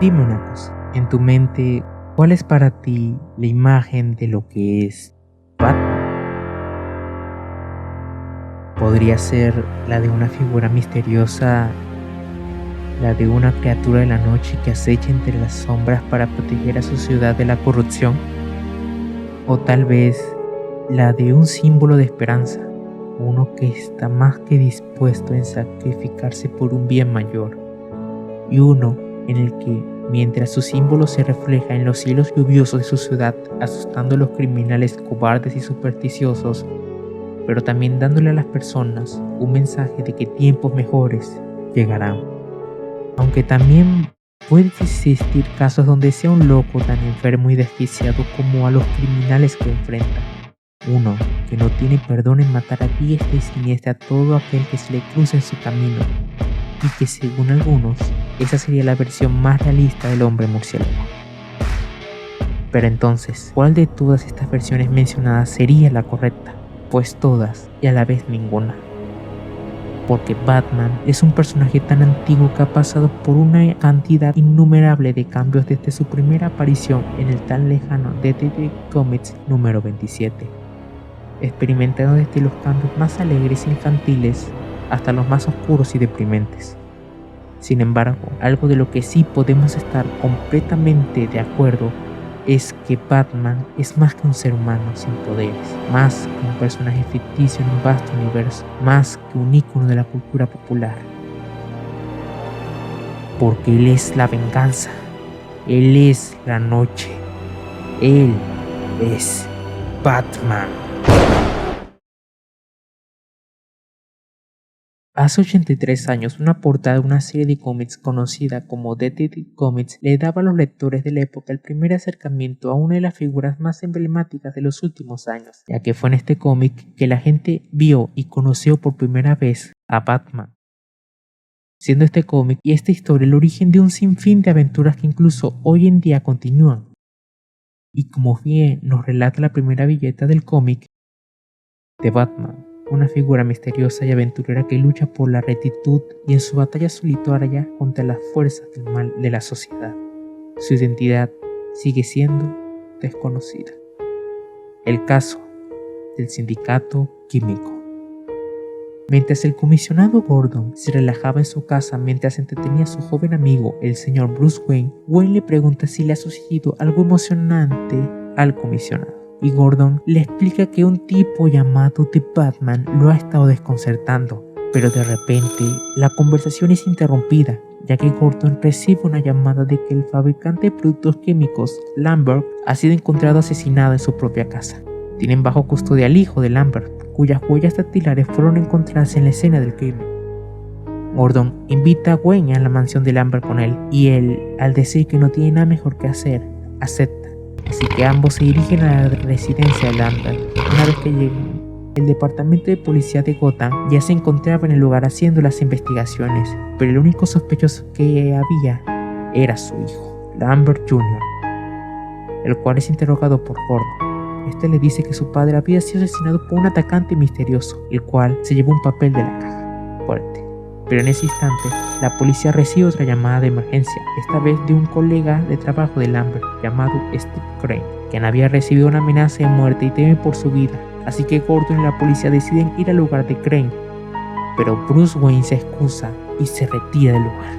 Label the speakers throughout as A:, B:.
A: Dime una cosa, en tu mente, ¿cuál es para ti la imagen de lo que es Batman? ¿Podría ser la de una figura misteriosa, la de una criatura de la noche que acecha entre las sombras para proteger a su ciudad de la corrupción? ¿O tal vez la de un símbolo de esperanza, uno que está más que dispuesto en sacrificarse por un bien mayor, y uno en el que, mientras su símbolo se refleja en los cielos lluviosos de su ciudad, asustando a los criminales cobardes y supersticiosos, pero también dándole a las personas un mensaje de que tiempos mejores llegarán? Aunque también puede existir casos donde sea un loco tan enfermo y desquiciado como a los criminales que enfrenta. Uno que no tiene perdón en matar a diestra y siniestra a todo aquel que se le cruce en su camino, y que según algunos, esa sería la versión más realista del hombre murciélago. Pero entonces, ¿cuál de todas estas versiones mencionadas sería la correcta? Pues todas y a la vez ninguna. Porque Batman es un personaje tan antiguo que ha pasado por una cantidad innumerable de cambios desde su primera aparición en el tan lejano Detective Comics número 27, experimentando desde los cambios más alegres e infantiles hasta los más oscuros y deprimentes. Sin embargo, algo de lo que sí podemos estar completamente de acuerdo es que Batman es más que un ser humano sin poderes, más que un personaje ficticio en un vasto universo, más que un ícono de la cultura popular. Porque él es la venganza, él es la noche, él es Batman. Hace 83 años, una portada de una serie de cómics conocida como Detective Comics le daba a los lectores de la época el primer acercamiento a una de las figuras más emblemáticas de los últimos años, ya que fue en este cómic que la gente vio y conoció por primera vez a Batman. Siendo este cómic y esta historia el origen de un sinfín de aventuras que incluso hoy en día continúan. Y como bien nos relata la primera viñeta del cómic de Batman, una figura misteriosa y aventurera que lucha por la rectitud y en su batalla solitaria contra las fuerzas del mal de la sociedad. Su identidad sigue siendo desconocida. El caso del sindicato químico. Mientras el comisionado Gordon se relajaba en su casa mientras entretenía a su joven amigo, el señor Bruce Wayne, Wayne le pregunta si le ha sucedido algo emocionante al comisionado. Y Gordon le explica que un tipo llamado The Batman lo ha estado desconcertando, pero de repente la conversación es interrumpida, ya que Gordon recibe una llamada de que el fabricante de productos químicos, Lambert, ha sido encontrado asesinado en su propia casa. Tienen bajo custodia al hijo de Lambert, cuyas huellas dactilares fueron encontradas en la escena del crimen. Gordon invita a Wayne a la mansión de Lambert con él, y él, al decir que no tiene nada mejor que hacer, acepta. Así que ambos se dirigen a la residencia de Lambert. Una vez que llegan, el departamento de policía de Gotham ya se encontraba en el lugar haciendo las investigaciones, pero el único sospechoso que había era su hijo, Lambert Jr., el cual es interrogado por Gordon. Este le dice que su padre había sido asesinado por un atacante misterioso, el cual se llevó un papel de la caja fuerte. Pero en ese instante, la policía recibe otra llamada de emergencia, esta vez de un colega de trabajo de Lambert llamado Steve Crane, quien había recibido una amenaza de muerte y teme por su vida. Así que Gordon y la policía deciden ir al lugar de Crane, pero Bruce Wayne se excusa y se retira del lugar.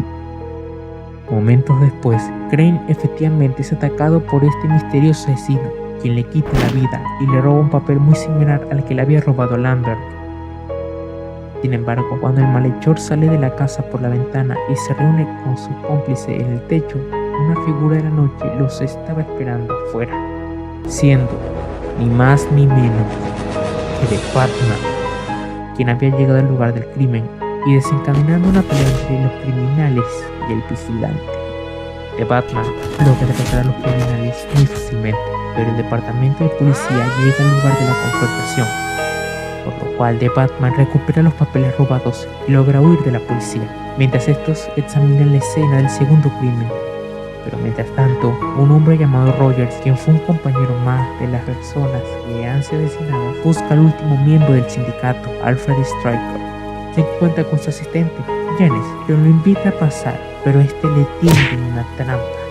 A: Momentos después, Crane efectivamente es atacado por este misterioso asesino, quien le quita la vida y le roba un papel muy similar al que le había robado Lambert. Sin embargo, cuando el malhechor sale de la casa por la ventana y se reúne con su cómplice en el techo, una figura de la noche los estaba esperando afuera, siendo ni más ni menos que The Batman, quien había llegado al lugar del crimen y desencadenando una pelea entre los criminales y el vigilante. The Batman logra derrotar a los criminales muy fácilmente, pero el departamento de policía llega al lugar de la confrontación, por lo cual The Batman recupera los papeles robados y logra huir de la policía, mientras estos examinan la escena del segundo crimen. Pero mientras tanto, un hombre llamado Rogers, quien fue un compañero más de las personas que han sido asesinadas, busca al último miembro del sindicato, Alfred Stryker. Se encuentra con su asistente, Janice, quien lo invita a pasar, pero este le tiende una trampa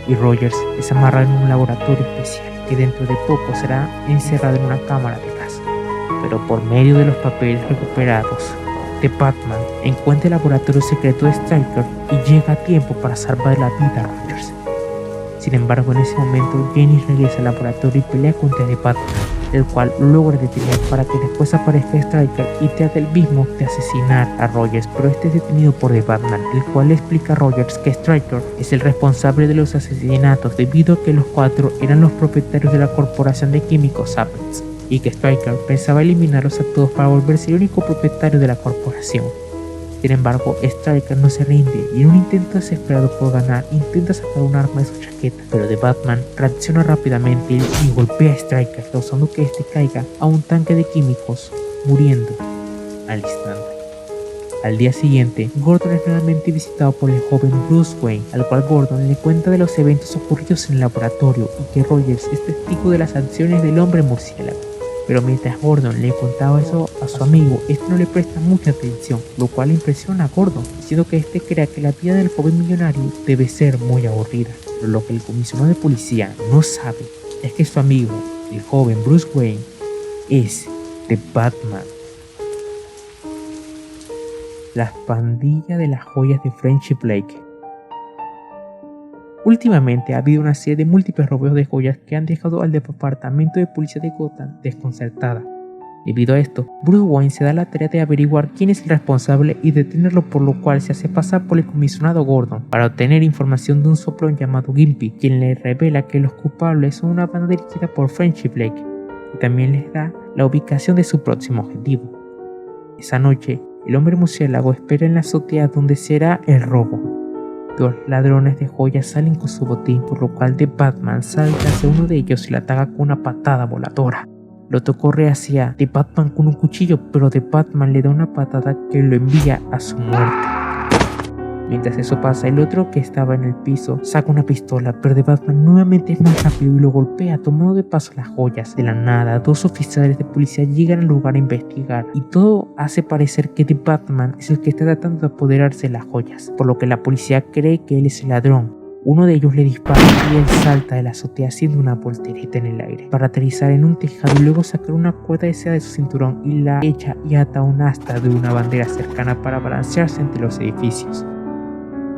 A: y Rogers es amarrado en un laboratorio especial que dentro de poco será encerrado en una cámara de gas. Pero por medio de los papeles recuperados de Batman, encuentra el laboratorio secreto de Stryker y llega a tiempo para salvar la vida a Rogers. Sin embargo, en ese momento, Janice regresa al laboratorio y pelea contra The Batman, el cual logra detener para que después aparezca Stryker y trate el mismo de asesinar a Rogers, pero este es detenido por The Batman, el cual le explica a Rogers que Stryker es el responsable de los asesinatos debido a que los cuatro eran los propietarios de la corporación de químicos Apex y que Stryker pensaba eliminarlos a todos para volverse el único propietario de la corporación. Sin embargo, Stryker no se rinde y en un intento desesperado por ganar intenta sacar un arma de su chaqueta, pero The Batman reacciona rápidamente y golpea a Stryker, causando que este caiga a un tanque de químicos, muriendo al instante. Al día siguiente, Gordon es nuevamente visitado por el joven Bruce Wayne, al cual Gordon le cuenta de los eventos ocurridos en el laboratorio y que Rogers es testigo de las acciones del hombre murciélago. Pero mientras Gordon le contaba eso a su amigo, este no le presta mucha atención, lo cual impresiona a Gordon, diciendo que este crea que la vida del joven millonario debe ser muy aburrida. Pero lo que el comisionado de policía no sabe es que su amigo, el joven Bruce Wayne, es The Batman. La pandilla de las joyas de Friendship Lake. Últimamente ha habido una serie de múltiples robos de joyas que han dejado al departamento de policía de Gotham desconcertada. Debido a esto, Bruce Wayne se da la tarea de averiguar quién es el responsable y detenerlo, por lo cual se hace pasar por el comisionado Gordon para obtener información de un soplón llamado Gimpy, quien le revela que los culpables son una banda dirigida por Friendship Lake y también les da la ubicación de su próximo objetivo. Esa noche, el hombre murciélago espera en la azotea donde será el robo. Dos ladrones de joyas salen con su botín, por lo cual The Batman salta hacia uno de ellos y le ataca con una patada voladora. El otro corre hacia The Batman con un cuchillo, pero The Batman le da una patada que lo envía a su muerte. Mientras eso pasa, el otro que estaba en el piso saca una pistola, pero The Batman nuevamente es más rápido y lo golpea, tomando de paso las joyas. De la nada, dos oficiales de policía llegan al lugar a investigar y todo hace parecer que The Batman es el que está tratando de apoderarse de las joyas, por lo que la policía cree que él es el ladrón. Uno de ellos le dispara y él salta de la azotea haciendo una voltereta en el aire para aterrizar en un tejado y luego sacar una cuerda de seda de su cinturón y la echa y ata un asta de una bandera cercana para balancearse entre los edificios.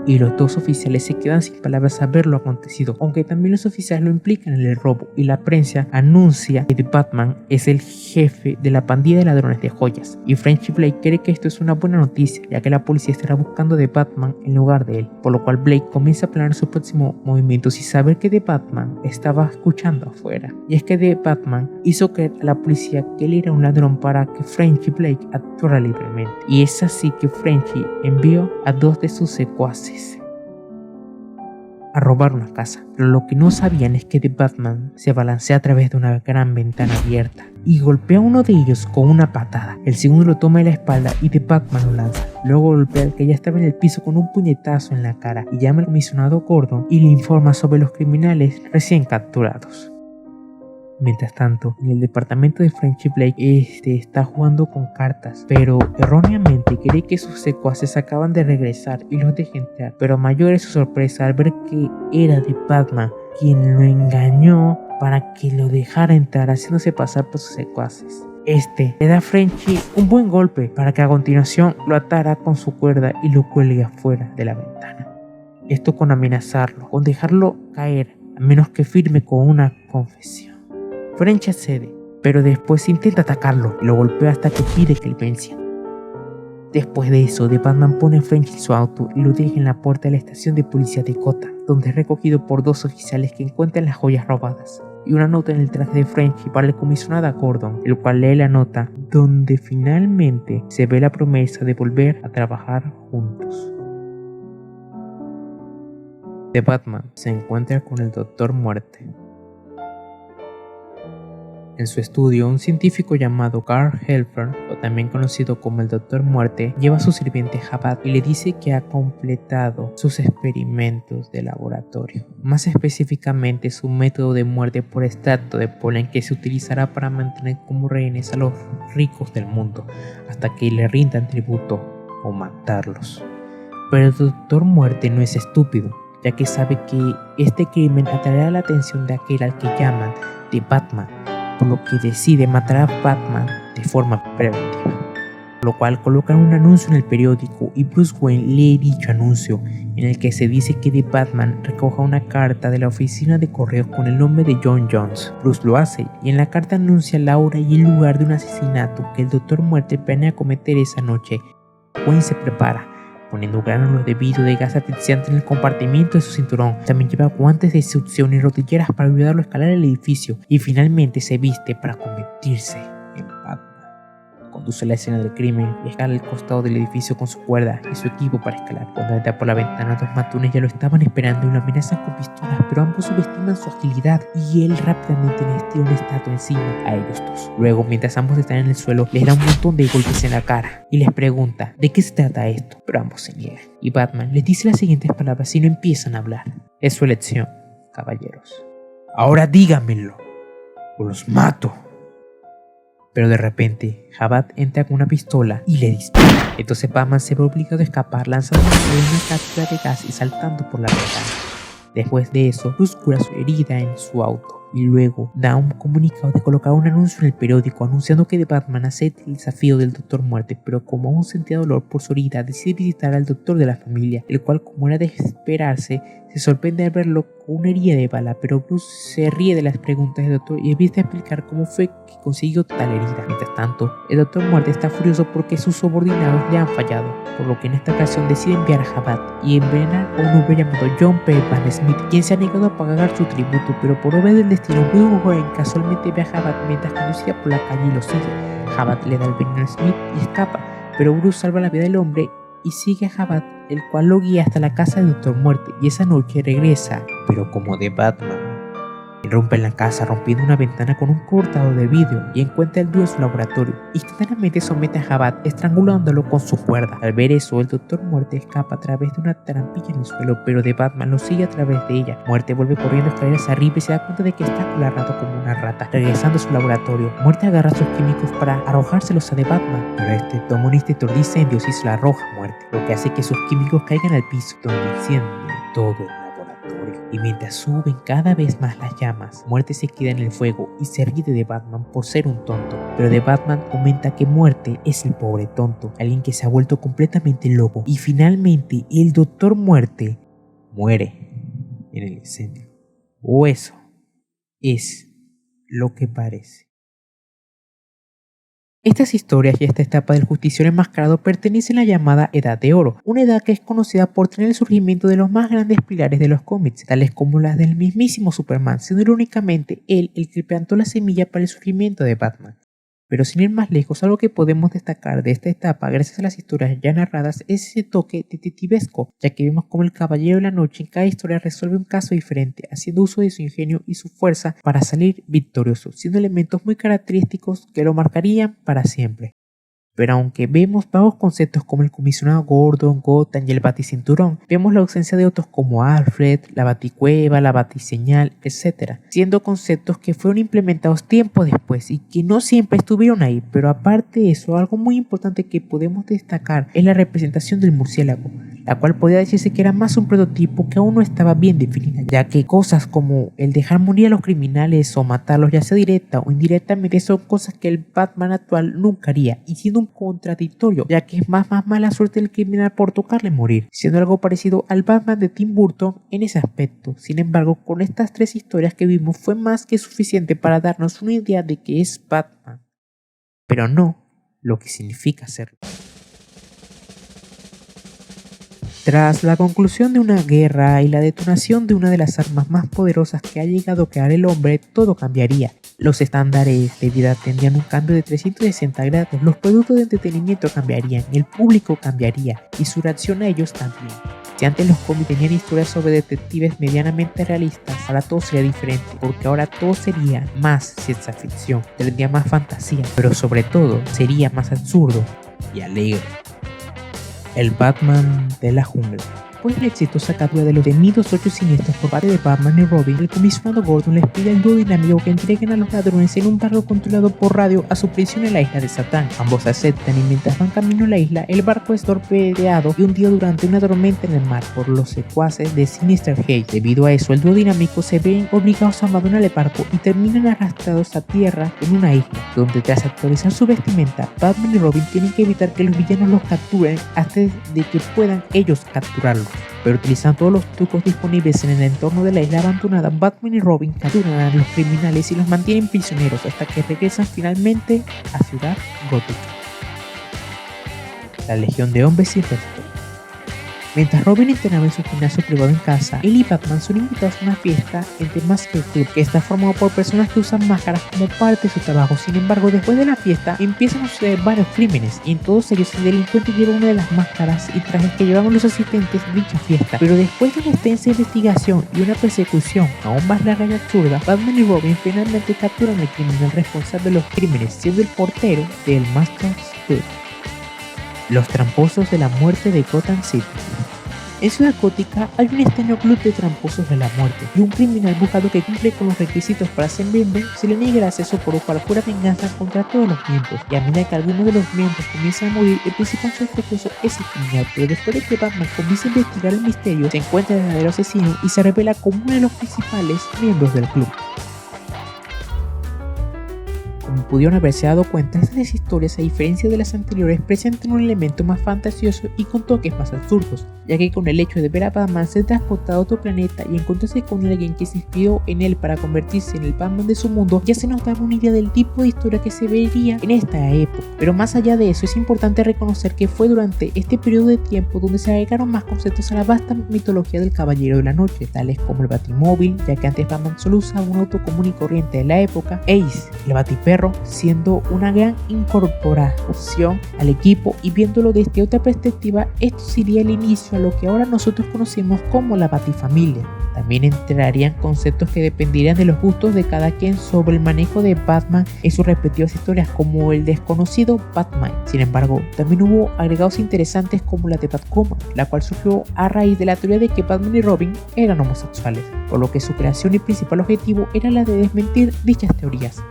A: Y los dos oficiales se quedan sin palabras al ver lo acontecido, aunque también los oficiales lo implican en el robo y la prensa anuncia que The Batman es el jefe de la pandilla de ladrones de joyas y Friendship Blake cree que esto es una buena noticia, ya que la policía estará buscando a The Batman en lugar de él, por lo cual Blake comienza a planear sus próximos movimientos y saber que The Batman estaba escuchando afuera. Y es que The Batman hizo creer a la policía que él era un ladrón para que Friendship Blake actuara libremente, y es así que Friendship envió a dos de sus secuaces a robar una casa, pero lo que no sabían es que The Batman se balancea a través de una gran ventana abierta y golpea a uno de ellos con una patada. El segundo lo toma de la espalda y The Batman lo lanza. Luego golpea al que ya estaba en el piso con un puñetazo en la cara y llama al comisionado Gordon y le informa sobre los criminales recién capturados. Mientras tanto, en el departamento de Friendship Blake, está jugando con cartas, pero erróneamente cree que sus secuaces acaban de regresar y los deja entrar, pero mayor es su sorpresa al ver que era The Batman quien lo engañó para que lo dejara entrar, haciéndose pasar por sus secuaces. Le da a Friendship un buen golpe para que a continuación lo atara con su cuerda y lo cuelgue afuera de la ventana. Esto con amenazarlo, con dejarlo caer, a menos que firme con una confesión. Friendship cede, pero después intenta atacarlo y lo golpea hasta que pide que le vence. Después de eso, The Batman pone a Friendship en su auto y lo deja en la puerta de la estación de policía de Gotham, donde es recogido por dos oficiales que encuentran las joyas robadas y una nota en el traje de Friendship para el comisionado Gordon, el cual lee la nota donde finalmente se ve la promesa de volver a trabajar juntos. The Batman se encuentra con el Doctor Muerte. En su estudio, un científico llamado Carl Helfer, o también conocido como el Doctor Muerte, lleva a su sirviente Jabad y le dice que ha completado sus experimentos de laboratorio. Más específicamente, su método de muerte por extracto de polen que se utilizará para mantener como rehenes a los ricos del mundo hasta que le rindan tributo o matarlos. Pero el Doctor Muerte no es estúpido, ya que sabe que este crimen atraerá la atención de aquel al que llaman The Batman, por lo que decide matar a Batman de forma preventiva. Por lo cual colocan un anuncio en el periódico y Bruce Wayne lee dicho anuncio, en el que se dice que The Batman recoja una carta de la oficina de correos con el nombre de John Jones. Bruce lo hace y en la carta anuncia la hora y el lugar de un asesinato que el Doctor Muerte planea cometer esa noche. Wayne se prepara, poniendo granulos de vidrio de gas asfixiante en el compartimiento de su cinturón. También lleva guantes de succión y rodilleras para ayudarlo a escalar el edificio, y finalmente se viste para convertirse en Batman. Conduce a la escena del crimen y escala el costado del edificio con su cuerda y su equipo para escalar. Cuando entra por la ventana, dos matones ya lo estaban esperando y lo amenazan con pistolas, pero ambos subestiman su agilidad y él rápidamente les tira una estatua encima a ellos dos. Luego, mientras ambos están en el suelo, les da un montón de golpes en la cara y les pregunta de qué se trata esto, pero ambos se niegan. Y Batman les dice las siguientes palabras y no empiezan a hablar: es su elección, caballeros. Ahora díganmelo o los mato. Pero de repente, Jabad entra con una pistola y le dispara. Entonces Batman se ve obligado a escapar lanzando una cápsula de gas y saltando por la ventana. Después de eso, Bruce cura su herida en su auto y luego da un comunicado de colocar un anuncio en el periódico anunciando que The Batman acepta el desafío del Doctor Muerte, pero como aún sentía dolor por su herida, decide visitar al doctor de la familia, el cual, como era de esperarse, se sorprende al verlo con una herida de bala, pero Bruce se ríe de las preguntas del doctor y empieza a explicar cómo fue que consiguió tal herida. Mientras tanto, el Doctor Muerte está furioso porque sus subordinados le han fallado, por lo que en esta ocasión decide enviar a Jabad y envenenar a un hombre llamado John P. Van Smith, quien se ha negado a pagar su tributo, pero por obra del destino, Bruce Wayne casualmente ve a Jabad mientras conducía por la calle y lo sigue. Jabad le da el veneno a Smith y escapa, pero Bruce salva la vida del hombre y sigue a Jabad, el cual lo guía hasta la casa del Doctor Muerte, y esa noche regresa, pero como The Batman. Irrumpe en la casa rompiendo una ventana con un cortador de vidrio y encuentra el dúo en su laboratorio. Instantáneamente somete a Jabad estrangulándolo con su cuerda. Al ver eso, el Doctor Muerte escapa a través de una trampilla en el suelo, pero The Batman lo sigue a través de ella. Muerte vuelve corriendo escaleras arriba y se da cuenta de que está alargado como una rata. Regresando a su laboratorio, Muerte agarra sus químicos para arrojárselos a The Batman, pero este toma un extintor de incendios y se la arroja a Muerte, lo que hace que sus químicos caigan al piso, donde encienden todo el laboratorio. Y mientras suben cada vez más las llamas, Muerte se queda en el fuego y se ríe de Batman por ser un tonto. Pero The Batman comenta que Muerte es el pobre tonto, alguien que se ha vuelto completamente loco. Y finalmente el Doctor Muerte muere en el incendio. O eso es lo que parece. Estas historias y esta etapa del justiciero enmascarado pertenecen a la llamada Edad de Oro, una edad que es conocida por tener el surgimiento de los más grandes pilares de los cómics, tales como las del mismísimo Superman, siendo irónicamente él el que plantó la semilla para el surgimiento de Batman. Pero sin ir más lejos, algo que podemos destacar de esta etapa gracias a las historias ya narradas es ese toque detectivesco, ya que vemos como el Caballero de la Noche en cada historia resuelve un caso diferente, haciendo uso de su ingenio y su fuerza para salir victorioso, siendo elementos muy característicos que lo marcarían para siempre. Pero aunque vemos vagos conceptos como el comisionado Gordon, Gotham y el baticinturón, vemos la ausencia de otros como Alfred, la baticueva, la batiseñal, etc. Siendo conceptos que fueron implementados tiempo después y que no siempre estuvieron ahí. Pero aparte de eso, algo muy importante que podemos destacar es la representación del murciélago, la cual podría decirse que era más un prototipo que aún no estaba bien definida, ya que cosas como el dejar morir a los criminales o matarlos ya sea directa o indirectamente son cosas que el Batman actual nunca haría, y siendo un contradictorio, ya que es más mala suerte del criminal por tocarle morir, siendo algo parecido al Batman de Tim Burton en ese aspecto. Sin embargo, con estas tres historias que vimos fue más que suficiente para darnos una idea de que es Batman, pero no lo que significa serlo. Tras la conclusión de una guerra y la detonación de una de las armas más poderosas que ha llegado a crear el hombre, todo cambiaría. Los estándares de vida tendrían un cambio de 360 grados, los productos de entretenimiento cambiarían, el público cambiaría y su reacción a ellos también. Si antes los cómics tenían historias sobre detectives medianamente realistas, ahora todo sería diferente, porque ahora todo sería más ciencia ficción, tendría más fantasía, pero sobre todo sería más absurdo y alegre. El Batman de la jungla. Después de la exitosa captura de los temidos 8 siniestros por parte de Batman y Robin, el comisionado Gordon les pide al dúo dinámico que entreguen a los ladrones en un barco controlado por radio a su prisión en la isla de Satán. Ambos aceptan y mientras van camino a la isla, el barco es torpedeado y hundido durante una tormenta en el mar por los secuaces de Sinister Haze. Debido a eso, el dúo dinámico se ven obligados a abandonar el barco y terminan arrastrados a tierra en una isla, donde tras actualizar su vestimenta, Batman y Robin tienen que evitar que los villanos los capturen antes de que puedan ellos capturarlos. Pero utilizando todos los trucos disponibles en el entorno de la isla abandonada, Batman y Robin capturan a los criminales y los mantienen prisioneros hasta que regresan finalmente a Ciudad Gótica. La Legión de Hombres Sin Rostro. Mientras Robin entrenaba en su gimnasio privado en casa, él y Batman son invitados a una fiesta en The Masker Club, que está formado por personas que usan máscaras como parte de su trabajo. Sin embargo, después de la fiesta empiezan a suceder varios crímenes y en todos ellos el delincuente lleva una de las máscaras y trajes que llevaban los asistentes de dicha fiesta. Pero después de una extensa investigación y una persecución aún más larga y absurda, Batman y Robin finalmente capturan al criminal responsable de los crímenes, siendo el portero del Masker Club. Los tramposos de la muerte de Gotham City. En Ciudad Gótica hay un extraño club de tramposos de la muerte y un criminal buscado que cumple con los requisitos para ser miembro se le niega el acceso por buscar pura venganza contra todos los miembros, y a medida que algunos de los miembros comienzan a morir, el principal sospechoso es el criminal. Pero después de que Batman comienza a investigar el misterio, se encuentra el verdadero asesino y se revela como uno de los principales miembros del club. Como pudieron haberse dado cuenta, estas historias, a diferencia de las anteriores, presentan un elemento más fantasioso y con toques más absurdos, ya que con el hecho de ver a Batman ser transportado a otro planeta y encontrarse con alguien que se inspiró en él para convertirse en el Batman de su mundo, ya se nos daba una idea del tipo de historia que se vería en esta época. Pero más allá de eso, es importante reconocer que fue durante este periodo de tiempo donde se agregaron más conceptos a la vasta mitología del Caballero de la Noche, tales como el Batimóvil, ya que antes Batman solo usaba un auto común y corriente de la época, Ace, el Batiperro, siendo una gran incorporación al equipo, y viéndolo desde otra perspectiva, esto sería el inicio a lo que ahora nosotros conocemos como la Batifamilia. También entrarían conceptos que dependerían de los gustos de cada quien sobre el manejo de Batman en sus respectivas historias, como el desconocido Batman. Sin embargo, también hubo agregados interesantes como la de Batwoman, la cual surgió a raíz de la teoría de que Batman y Robin eran homosexuales, por lo que su creación y principal objetivo era la de desmentir dichas teorías.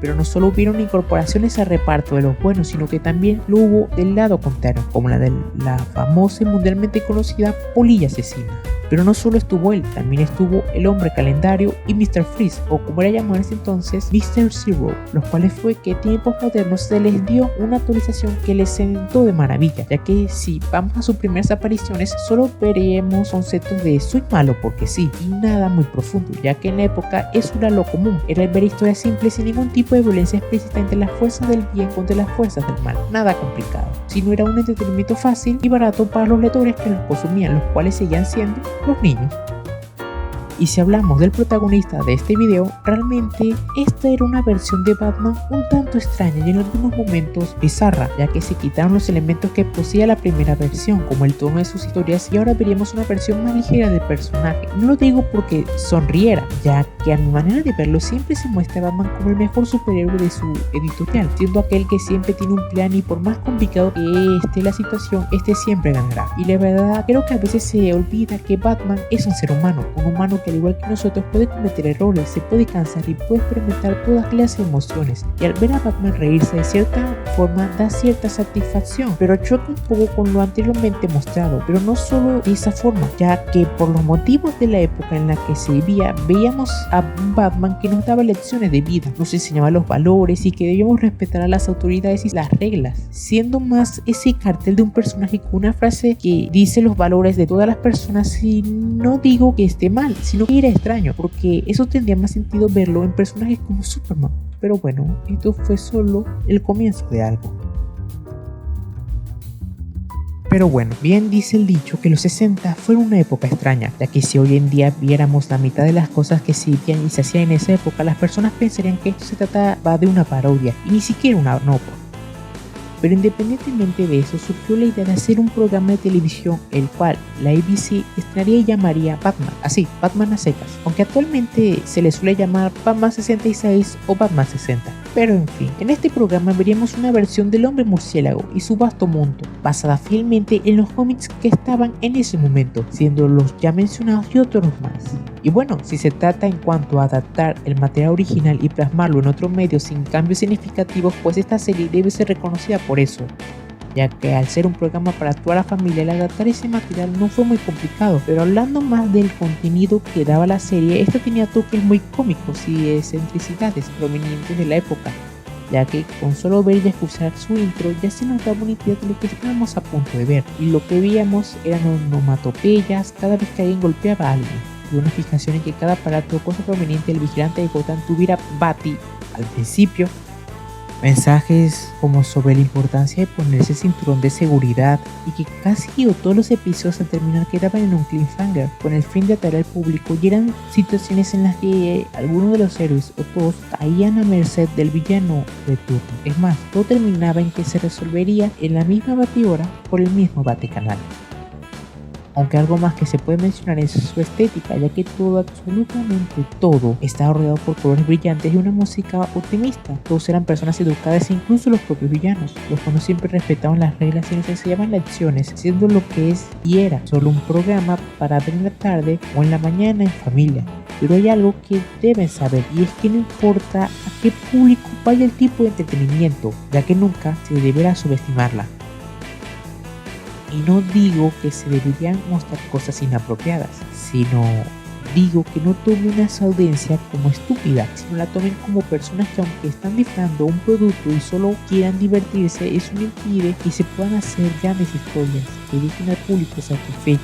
A: Pero no solo hubieron incorporaciones al reparto de los buenos, sino que también lo hubo del lado contrario, como la de la famosa y mundialmente conocida Polilla Asesina. Pero no solo estuvo él, también estuvo el Hombre Calendario y Mr. Freeze, o como era llamado en ese entonces, Mr. Zero, los cuales fue que en tiempos modernos se les dio una actualización que les sentó de maravilla, ya que si vamos a sus primeras apariciones solo veremos conceptos de soy malo porque sí, y nada muy profundo, ya que en la época eso era lo común, era ver historias simples sin ningún tipo de violencia explícita entre las fuerzas del bien contra las fuerzas del mal, nada complicado, sino era un entretenimiento fácil y barato para los lectores que los consumían, los cuales seguían siendo los niños. Y si hablamos del protagonista de este video, realmente esta era una versión de Batman un tanto extraña y en algunos momentos bizarra, ya que se quitaron los elementos que poseía la primera versión, como el tono de sus historias, y ahora veríamos una versión más ligera del personaje. No lo digo porque sonriera, ya que a mi manera de verlo siempre se muestra a Batman como el mejor superhéroe de su editorial, siendo aquel que siempre tiene un plan y por más complicado que esté la situación, este siempre ganará. Y la verdad, creo que a veces se olvida que Batman es un ser humano, un humano que al igual que nosotros puede cometer errores, se puede cansar y puede experimentar todas clases de emociones, y al ver a Batman reírse de cierta forma da cierta satisfacción, pero choca un poco con lo anteriormente mostrado, pero no solo de esa forma, ya que por los motivos de la época en la que se vivía, veíamos a un Batman que nos daba lecciones de vida, nos enseñaba los valores y que debíamos respetar a las autoridades y las reglas, siendo más ese cartel de un personaje con una frase que dice los valores de todas las personas, y no digo que esté mal, sino que era extraño, porque eso tendría más sentido verlo en personajes como Superman. Pero bueno, esto fue solo el comienzo de algo. Pero bueno, bien dice el dicho que los 60 fueron una época extraña, ya que si hoy en día viéramos la mitad de las cosas que se vivían y se hacían en esa época, las personas pensarían que esto se trataba de una parodia y ni siquiera una nota. Pero independientemente de eso, surgió la idea de hacer un programa de televisión el cual la ABC estrenaría y llamaría Batman, así, Batman a secas, aunque actualmente se le suele llamar Batman 66 o Batman 60. Pero en fin, en este programa veríamos una versión del hombre murciélago y su vasto mundo, basada fielmente en los cómics que estaban en ese momento, siendo los ya mencionados y otros más. Y bueno, si se trata en cuanto a adaptar el material original y plasmarlo en otro medio sin cambios significativos, pues esta serie debe ser reconocida por eso, ya que al ser un programa para toda la familia, el adaptar ese material no fue muy complicado. Pero hablando más del contenido que daba la serie, esta tenía toques muy cómicos y excentricidades provenientes de la época, ya que con solo ver y escuchar su intro ya se nos daba una idea de lo que estábamos a punto de ver, y lo que veíamos eran onomatopeyas cada vez que alguien golpeaba a alguien, y una fijación en que cada aparato o cosa proveniente del vigilante de Gotham tuviera Bati al principio. Mensajes como sobre la importancia de ponerse cinturón de seguridad, y que casi todos los episodios al terminar quedaban en un cliffhanger con el fin de atraer al público, y eran situaciones en las que algunos de los héroes o todos caían a merced del villano de turno. Es más, todo terminaba en que se resolvería en la misma batidora por el mismo Batecanal. Aunque algo más que se puede mencionar es su estética, ya que todo, absolutamente todo, estaba rodeado por colores brillantes y una música optimista. Todos eran personas educadas, incluso los propios villanos, los que no siempre respetaban las reglas y nos enseñaban lecciones, siendo lo que es y era solo un programa para ver en la tarde o en la mañana en familia. Pero hay algo que deben saber, y es que no importa a qué público vaya el tipo de entretenimiento, ya que nunca se deberá subestimarla. Y no digo que se deberían mostrar cosas inapropiadas, sino digo que no tomen a su audiencia como estúpida, sino la tomen como personas que, aunque están disfrutando un producto y solo quieran divertirse, eso no impide que se puedan hacer grandes historias que dejen al público satisfecho.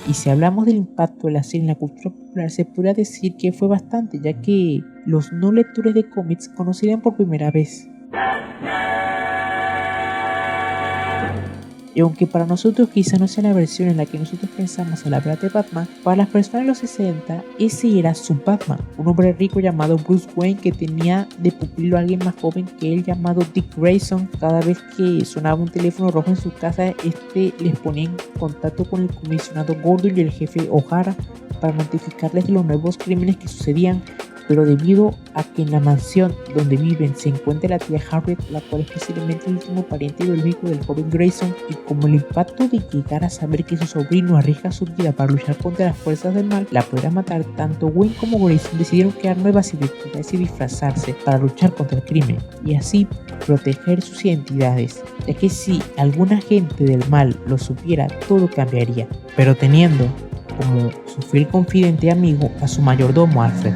A: Y si hablamos del impacto de la serie en la cultura popular, se podría decir que fue bastante, ya que los no lectores de cómics conocerían por primera vez. Y aunque para nosotros quizá no sea la versión en la que nosotros pensamos al hablar de Batman, para las personas de los 60 ese era su Batman, un hombre rico llamado Bruce Wayne que tenía de pupilo a alguien más joven que él llamado Dick Grayson. Cada vez que sonaba un teléfono rojo en su casa, les ponía en contacto con el comisionado Gordon y el jefe O'Hara para notificarles de los nuevos crímenes que sucedían. Pero debido a que en la mansión donde viven se encuentra la tía Harriet, la cual es posiblemente el último pariente biológico del joven Grayson, y como el impacto de llegar a saber que su sobrino arriesga su vida para luchar contra las fuerzas del mal la podrá matar, tanto Wayne como Grayson decidieron crear nuevas identidades y disfrazarse para luchar contra el crimen y así proteger sus identidades, ya que si algún agente del mal lo supiera, todo cambiaría, pero teniendo como su fiel confidente y amigo a su mayordomo Alfred,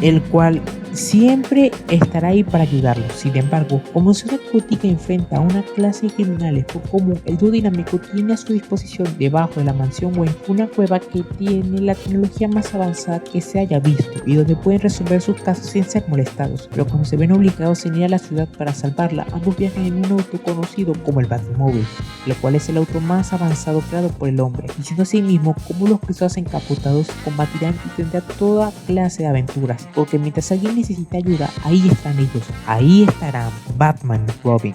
A: el cual siempre estará ahí para ayudarlo. Sin embargo, como Ciudad Gótica enfrenta a una clase de criminales por común, el dúo dinámico tiene a su disposición debajo de la mansión Wayne una cueva que tiene la tecnología más avanzada que se haya visto y donde pueden resolver sus casos sin ser molestados. Pero cuando se ven obligados a ir a la ciudad para salvarla, ambos viajan en un auto conocido como el Batmóvil, lo cual es el auto más avanzado creado por el hombre, diciendo así mismo cómo los cruzados encapotados combatirán y tendrán toda clase de aventuras, porque mientras alguien necesita ayuda, ahí están ellos, ahí estarán Batman y Robin.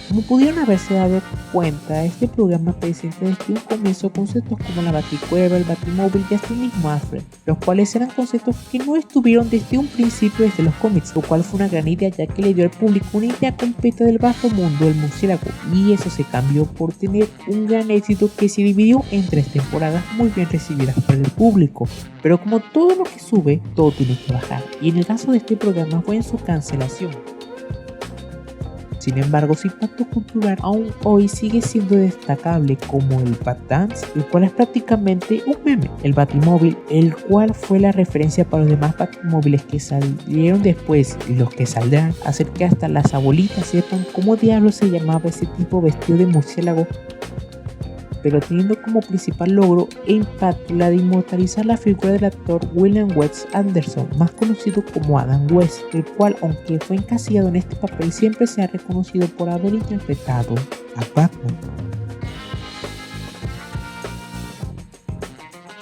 A: Como pudieron haberse dado cuenta, este programa presenta desde un comienzo conceptos como la Baticueva, el Batimóvil y hasta el mismo Alfred, los cuales eran conceptos que no estuvieron desde un principio desde los cómics, lo cual fue una gran idea, ya que le dio al público una idea completa del vasto mundo del murciélago, y eso se cambió por tener un gran éxito que se dividió en 3 temporadas muy bien recibidas por el público. Pero como todo lo que sube, todo tiene que bajar, y en el caso de este programa fue en su cancelación. Sin embargo, su impacto cultural aún hoy sigue siendo destacable, como el Batdance, el cual es prácticamente un meme. El Batimóvil, el cual fue la referencia para los demás Batimóviles que salieron después y los que saldrán, hacer que hasta las abuelitas sepan cómo diablos se llamaba ese tipo vestido de murciélago, pero teniendo como principal logro e impacto la de inmortalizar la figura del actor William West Anderson, más conocido como Adam West, el cual, aunque fue encasillado en este papel, siempre se ha reconocido por haber interpretado a Batman.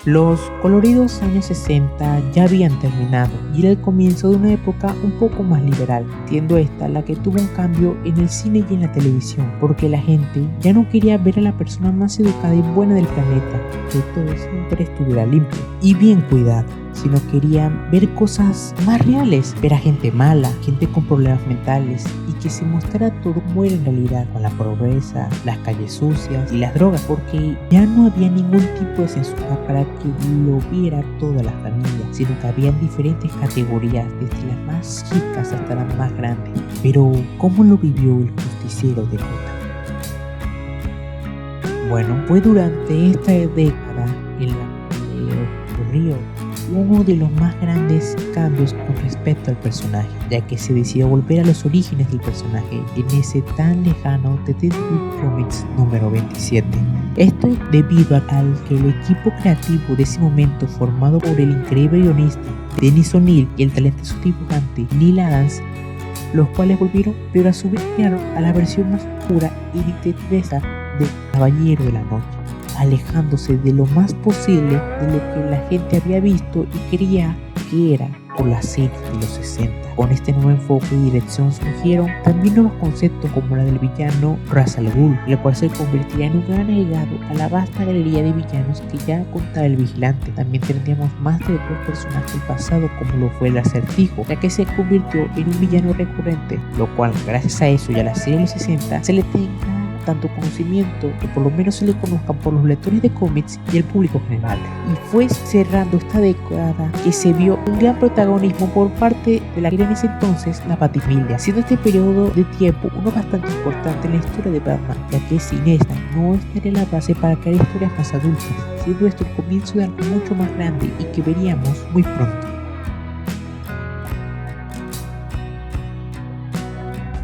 A: Los coloridos años 60 ya habían terminado y era el comienzo de una época un poco más liberal, siendo esta la que tuvo un cambio en el cine y en la televisión, porque la gente ya no quería ver a la persona más educada y buena del planeta, que todo siempre estuviera limpio y bien cuidado. sino querían ver cosas más reales, ver a gente mala, gente con problemas mentales y que se mostrara todo como era en realidad, con la pobreza, las calles sucias y las drogas, porque ya no había ningún tipo de censura para que lo viera toda la familia, sino que habían diferentes categorías, desde las más chicas hasta las más grandes. Pero ¿cómo lo vivió el justiciero de Gotham? Bueno, fue durante esta década en la que ocurrió uno de los más grandes cambios con respecto al personaje, ya que se decidió volver a los orígenes del personaje en ese tan lejano Detective Comics número 27. Esto debido al que el equipo creativo de ese momento, formado por el increíble guionista Dennis O'Neil y el talentoso dibujante Neil Adams, los cuales volvieron, pero a su vez crearon a la versión más oscura y detectivesca de Caballero de la Noche, alejándose de lo más posible de lo que la gente había visto y creía que era por la serie de los 60. Con este nuevo enfoque y dirección surgieron también nuevos conceptos como la del villano Ra's al Ghul, el cual se convertiría en un gran agregado a la vasta galería de villanos que ya contaba el Vigilante. También tendríamos más de otros personajes del pasado, como lo fue el Acertijo, ya que se convirtió en un villano recurrente, lo cual gracias a eso y a la serie de los 60 se le tenga tanto conocimiento que por lo menos se le conozcan por los lectores de cómics y el público general. Y fue cerrando esta década que se vio un gran protagonismo por parte de la que era en ese entonces la Batifamilia, siendo este periodo de tiempo uno bastante importante en la historia de Batman, ya que sin esta no estaría la base para crear historias más adultas, siendo esto el comienzo de algo mucho más grande y que veríamos muy pronto.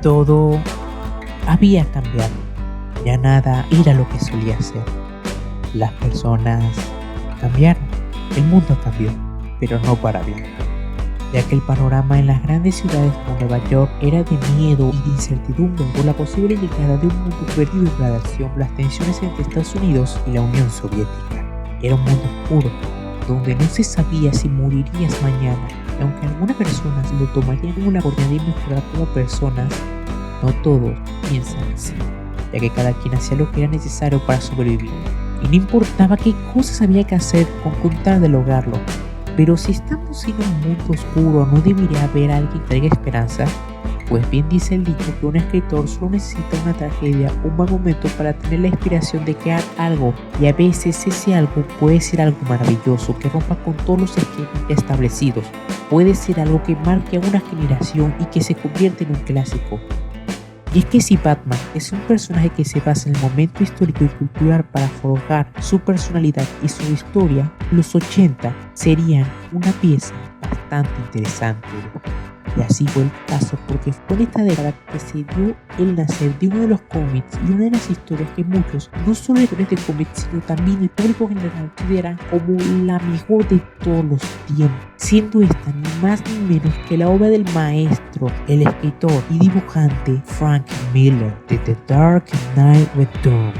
A: Todo había cambiado. Ya nada era lo que solía ser. Las personas cambiaron, el mundo cambió, pero no para bien, ya que el panorama en las grandes ciudades como Nueva York era de miedo y de incertidumbre por la posible llegada de un mundo perdido en radiación, las tensiones entre Estados Unidos y la Unión Soviética. Era un mundo oscuro, donde no se sabía si morirías mañana, y aunque algunas personas lo tomarían como una oportunidad de mejorar como personas, no todos piensan así, ya que cada quien hacía lo que era necesario para sobrevivir, y no importaba qué cosas había que hacer con tal de lograrlo. Pero si estamos en un mundo oscuro, ¿no debería haber alguien que traiga esperanza? Pues bien dice el dicho que un escritor solo necesita una tragedia, un mal momento para tener la inspiración de crear algo, y a veces ese algo puede ser algo maravilloso que rompa con todos los esquemas establecidos, puede ser algo que marque a una generación y que se convierte en un clásico. Y es que si Batman es un personaje que se basa en el momento histórico y cultural para forjar su personalidad y su historia, los 80 serían una pieza bastante interesante. Y así fue el caso, porque fue en esta década que se dio el nacer de uno de los cómics y una de las historias que muchos, no solo lectores de cómics, sino también el público general, consideran como la mejor de todos los tiempos, siendo esta ni más ni menos que la obra del maestro, el escritor y dibujante Frank Miller de The Dark Knight Returns.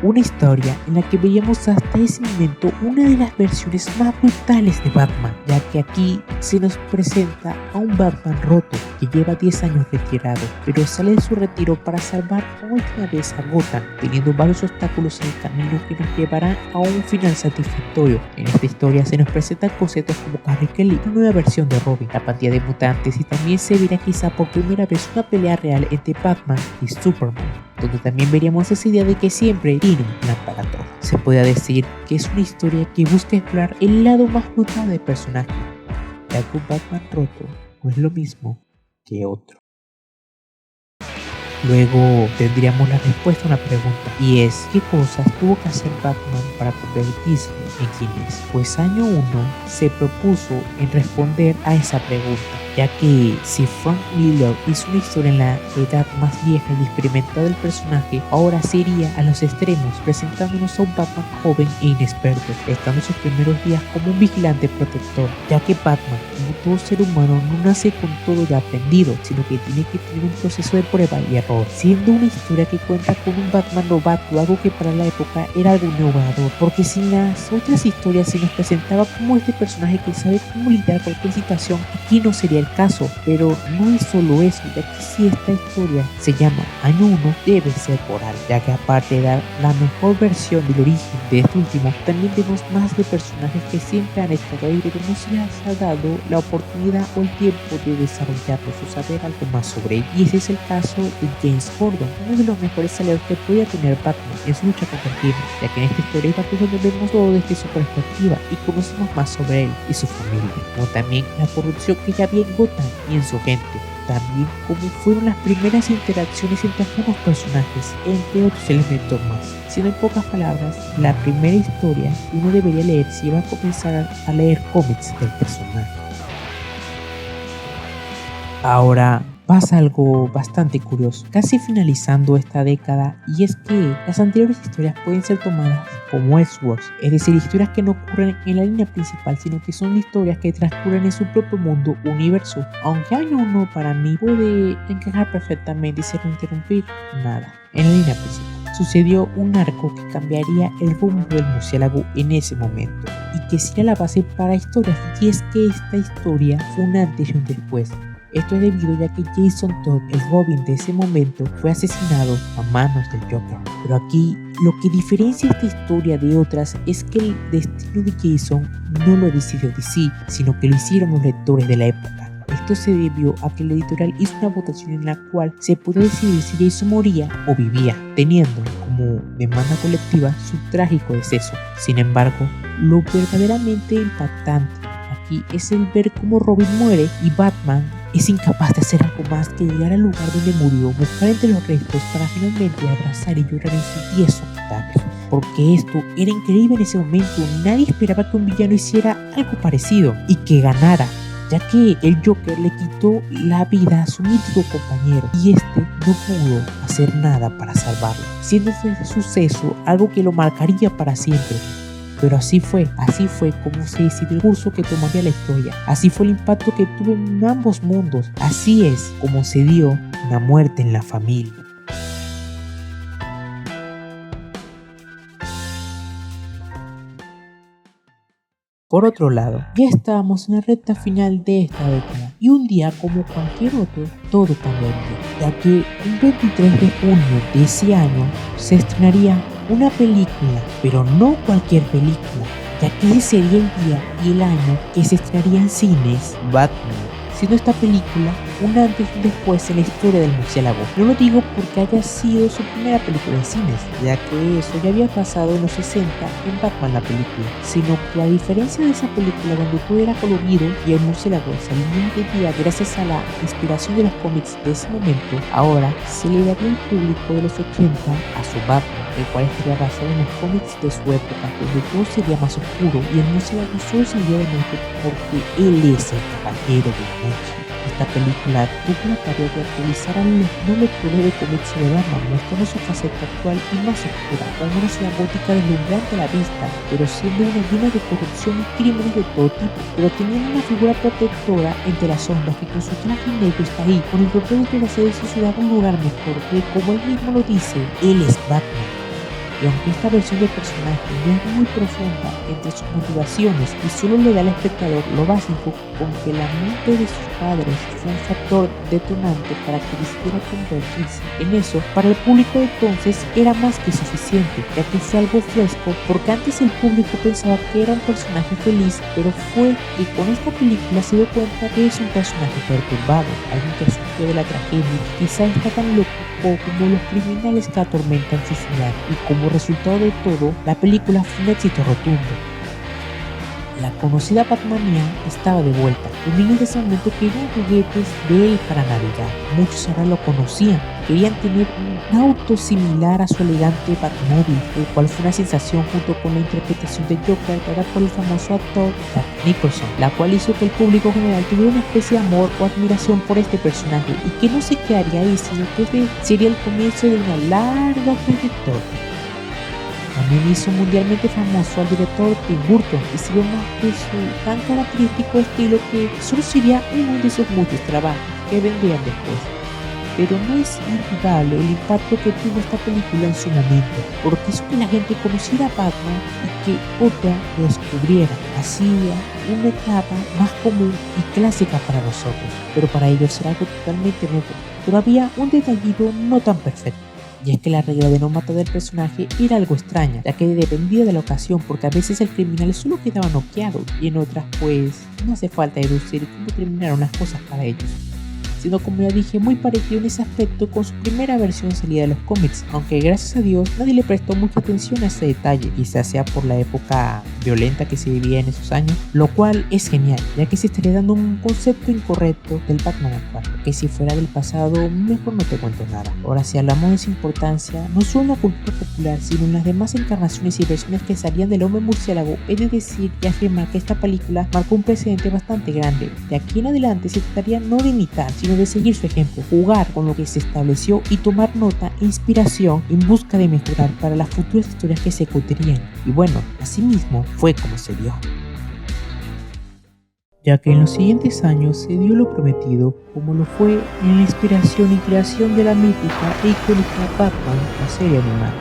A: Una historia en la que veíamos hasta ese momento una de las versiones más brutales de Batman, ya que aquí se nos presenta a un Batman roto que lleva 10 años retirado, pero sale de su retiro para salvar por última vez a Gotham, teniendo varios obstáculos en el camino que nos llevarán a un final satisfactorio. En esta historia se nos presentan conceptos como Harley Quinn, una nueva versión de Robin, la pandilla de mutantes, y también se verá quizá por primera vez una pelea real entre Batman y Superman, donde también veríamos esa idea de que siempre tiene un plan para todo. Se puede decir que es una historia que busca explorar el lado más brutal del personaje, ya que un Batman roto no es lo mismo que otro. Luego tendríamos la respuesta a una pregunta, y es: ¿qué cosas tuvo que hacer Batman para convertirse en quien es? Pues año 1 se propuso en responder a esa pregunta, ya que si Frank Miller hizo una historia en la edad más vieja y experimentada del personaje, ahora se iría a los extremos, presentándonos a un Batman joven e inexperto, estando en sus primeros días como un vigilante protector, ya que Batman, como todo ser humano, no nace con todo ya aprendido, sino que tiene que tener un proceso de prueba y error, siendo una historia que cuenta con un Batman novato, algo que para la época era algo innovador, porque sin las otras historias se nos presentaba como este personaje que sabe cómo lidiar con cualquier situación, aquí no sería el caso, pero no es solo eso, ya que si esta historia se llama Año 1, debe ser por algo, ya que aparte de dar la mejor versión del origen de este último, también vemos más de personajes que siempre han estado ahí, pero no se les ha dado la oportunidad o el tiempo de desarrollarlos o saber algo más sobre él. Y ese es el caso de James Gordon, uno de los mejores aliados que podía tener Batman en su lucha contra el crimen, ya que en esta historia donde vemos todo desde su perspectiva y conocemos más sobre él y su familia, como también la corrupción que ya había en Gotham y en su gente, también cómo fueron las primeras interacciones entre algunos personajes, entre otros elementos más. Siendo en pocas palabras, la primera historia que uno debería leer si va a comenzar a leer cómics del personaje. Ahora pasa algo bastante curioso, casi finalizando esta década, y es que las anteriores historias pueden ser tomadas como Elseworlds, es decir, historias que no ocurren en la línea principal, sino que son historias que transcurren en su propio mundo, universo. Aunque Año 1 para mí puede encajar perfectamente sin interrumpir nada en la línea principal. Sucedió un arco que cambiaría el rumbo del murciélago en ese momento y que sería la base para historias, y es que esta historia fue un antes y un después. Esto es debido ya que Jason Todd, el Robin de ese momento, fue asesinado a manos del Joker. Pero aquí lo que diferencia esta historia de otras es que el destino de Jason no lo decidió DC, sino que lo hicieron los lectores de la época. Esto se debió a que la editorial hizo una votación en la cual se pudo decidir si Jason moría o vivía, teniendo como demanda colectiva su trágico deceso. Sin embargo, lo verdaderamente impactante aquí es el ver cómo Robin muere y Batman es incapaz de hacer algo más que llegar al lugar donde murió, buscar entre los restos para finalmente abrazar y llorar en su tieso cadáver. Porque esto era increíble en ese momento, nadie esperaba que un villano hiciera algo parecido y que ganara, ya que el Joker le quitó la vida a su mítico compañero y este no pudo hacer nada para salvarlo, siendo ese suceso algo que lo marcaría para siempre. Pero así fue como se decidió el curso que tomaría la historia, así fue el impacto que tuvo en ambos mundos, así es como se dio una muerte en la familia. Por otro lado, ya estábamos en la recta final de esta década y un día como cualquier otro, todo cambiaría, ya que el 23 de junio de ese año se estrenaría una película, pero no cualquier película, ya que ese sería el día y el año que se estrenaría en cines Batman, siendo esta película un antes y un después en la historia del murciélago. No lo digo porque haya sido su primera película en cines, ya que eso ya había pasado en los 60 en Batman la película, sino que a diferencia de esa película donde todo era colorido y el murciélago salía de día gracias a la inspiración de los cómics de ese momento, ahora se le daría al público de los 80 a su Batman, el cual estaría basado en los cómics de su época, donde todo sería más oscuro y el murciélago solo salió de noche porque él es el caballero de noche. Esta película tuvo la tarea de actualizar a los no lectores de cómics de Batman, mostrando su faceta actual y más oscura, con una ciudad gótica deslumbrante a la vista, pero siendo una llena de corrupción y crímenes de todo tipo, pero teniendo una figura protectora entre las sombras que con su traje negro está ahí, con el propósito de hacer de su ciudad un lugar mejor, que como él mismo lo dice, él es Batman. Y aunque esta versión del personaje no es muy profunda entre sus motivaciones y solo le da al espectador lo básico, con que la mente de sus padres fue un factor detonante para que decidiera convertirse en eso, para el público de entonces era más que suficiente, ya que fue algo fresco, porque antes el público pensaba que era un personaje feliz, pero fue que con esta película se dio cuenta que es un personaje perturbado, alguien que sufrió de la tragedia y quizá está tan loco como los criminales que atormentan su ciudad, y como resultado de todo, la película fue un éxito rotundo. La conocida Batmanía estaba de vuelta. Los niños de ese momento querían juguetes de él para Navidad. Muchos ahora lo conocían. Querían tener un auto similar a su elegante Batmóvil, el cual fue una sensación junto con la interpretación de Joker dada por el famoso actor Jack Nicholson, la cual hizo que el público general tuviera una especie de amor o admiración por este personaje y que no se quedaría ahí, sino que este sería el comienzo de una larga trayectoria. También hizo mundialmente famoso al director Tim Burton y siguió más de su tan característico estilo que solo sería uno de sus muchos trabajos que vendrían después. pero no es indudable el impacto que tuvo esta película en su momento, porque hizo que la gente conociera a Batman y que otra lo descubriera. Hacía una etapa más común y clásica para nosotros, pero para ellos era algo totalmente nuevo. Pero había un detallito no tan perfecto, y es que la regla de no matar al personaje era algo extraña, ya que dependía de la ocasión, porque a veces el criminal solo quedaba noqueado y en otras pues no hace falta deducir cómo terminaron las cosas para ellos, siendo, como ya dije, muy parecido en ese aspecto con su primera versión salida de los cómics, aunque gracias a Dios nadie le prestó mucha atención a ese detalle, quizás sea por la época violenta que se vivía en esos años, lo cual es genial, ya que se estaría dando un concepto incorrecto del Batman actual, que si fuera del pasado mejor no te cuento nada. Ahora, si hablamos de su importancia, no solo en la cultura popular, sino en las demás encarnaciones y versiones que salían del hombre murciélago, he de decir y afirmar que esta película marcó un precedente bastante grande. De aquí en adelante se trataría no de imitar, sino de seguir su ejemplo, jugar con lo que se estableció y tomar nota e inspiración en busca de mejorar para las futuras historias que se contarían. Y bueno, asimismo fue como se dio, ya que en los siguientes años se dio lo prometido, como lo fue en la inspiración y creación de la mítica e icónica Batman, la serie animada,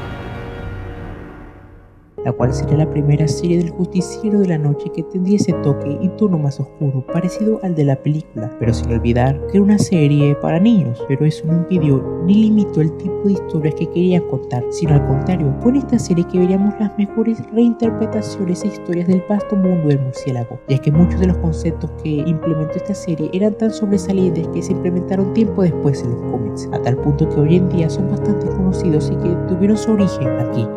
A: la cual sería la primera serie del Justiciero de la Noche que tendría ese toque y tono más oscuro, parecido al de la película, pero sin olvidar que era una serie para niños. Pero eso no impidió ni limitó el tipo de historias que quería contar, sino al contrario, fue en esta serie que veríamos las mejores reinterpretaciones e historias del vasto mundo del murciélago, ya que muchos de los conceptos que implementó esta serie eran tan sobresalientes que se implementaron tiempo después en los cómics, a tal punto que hoy en día son bastante conocidos y que tuvieron su origen aquí,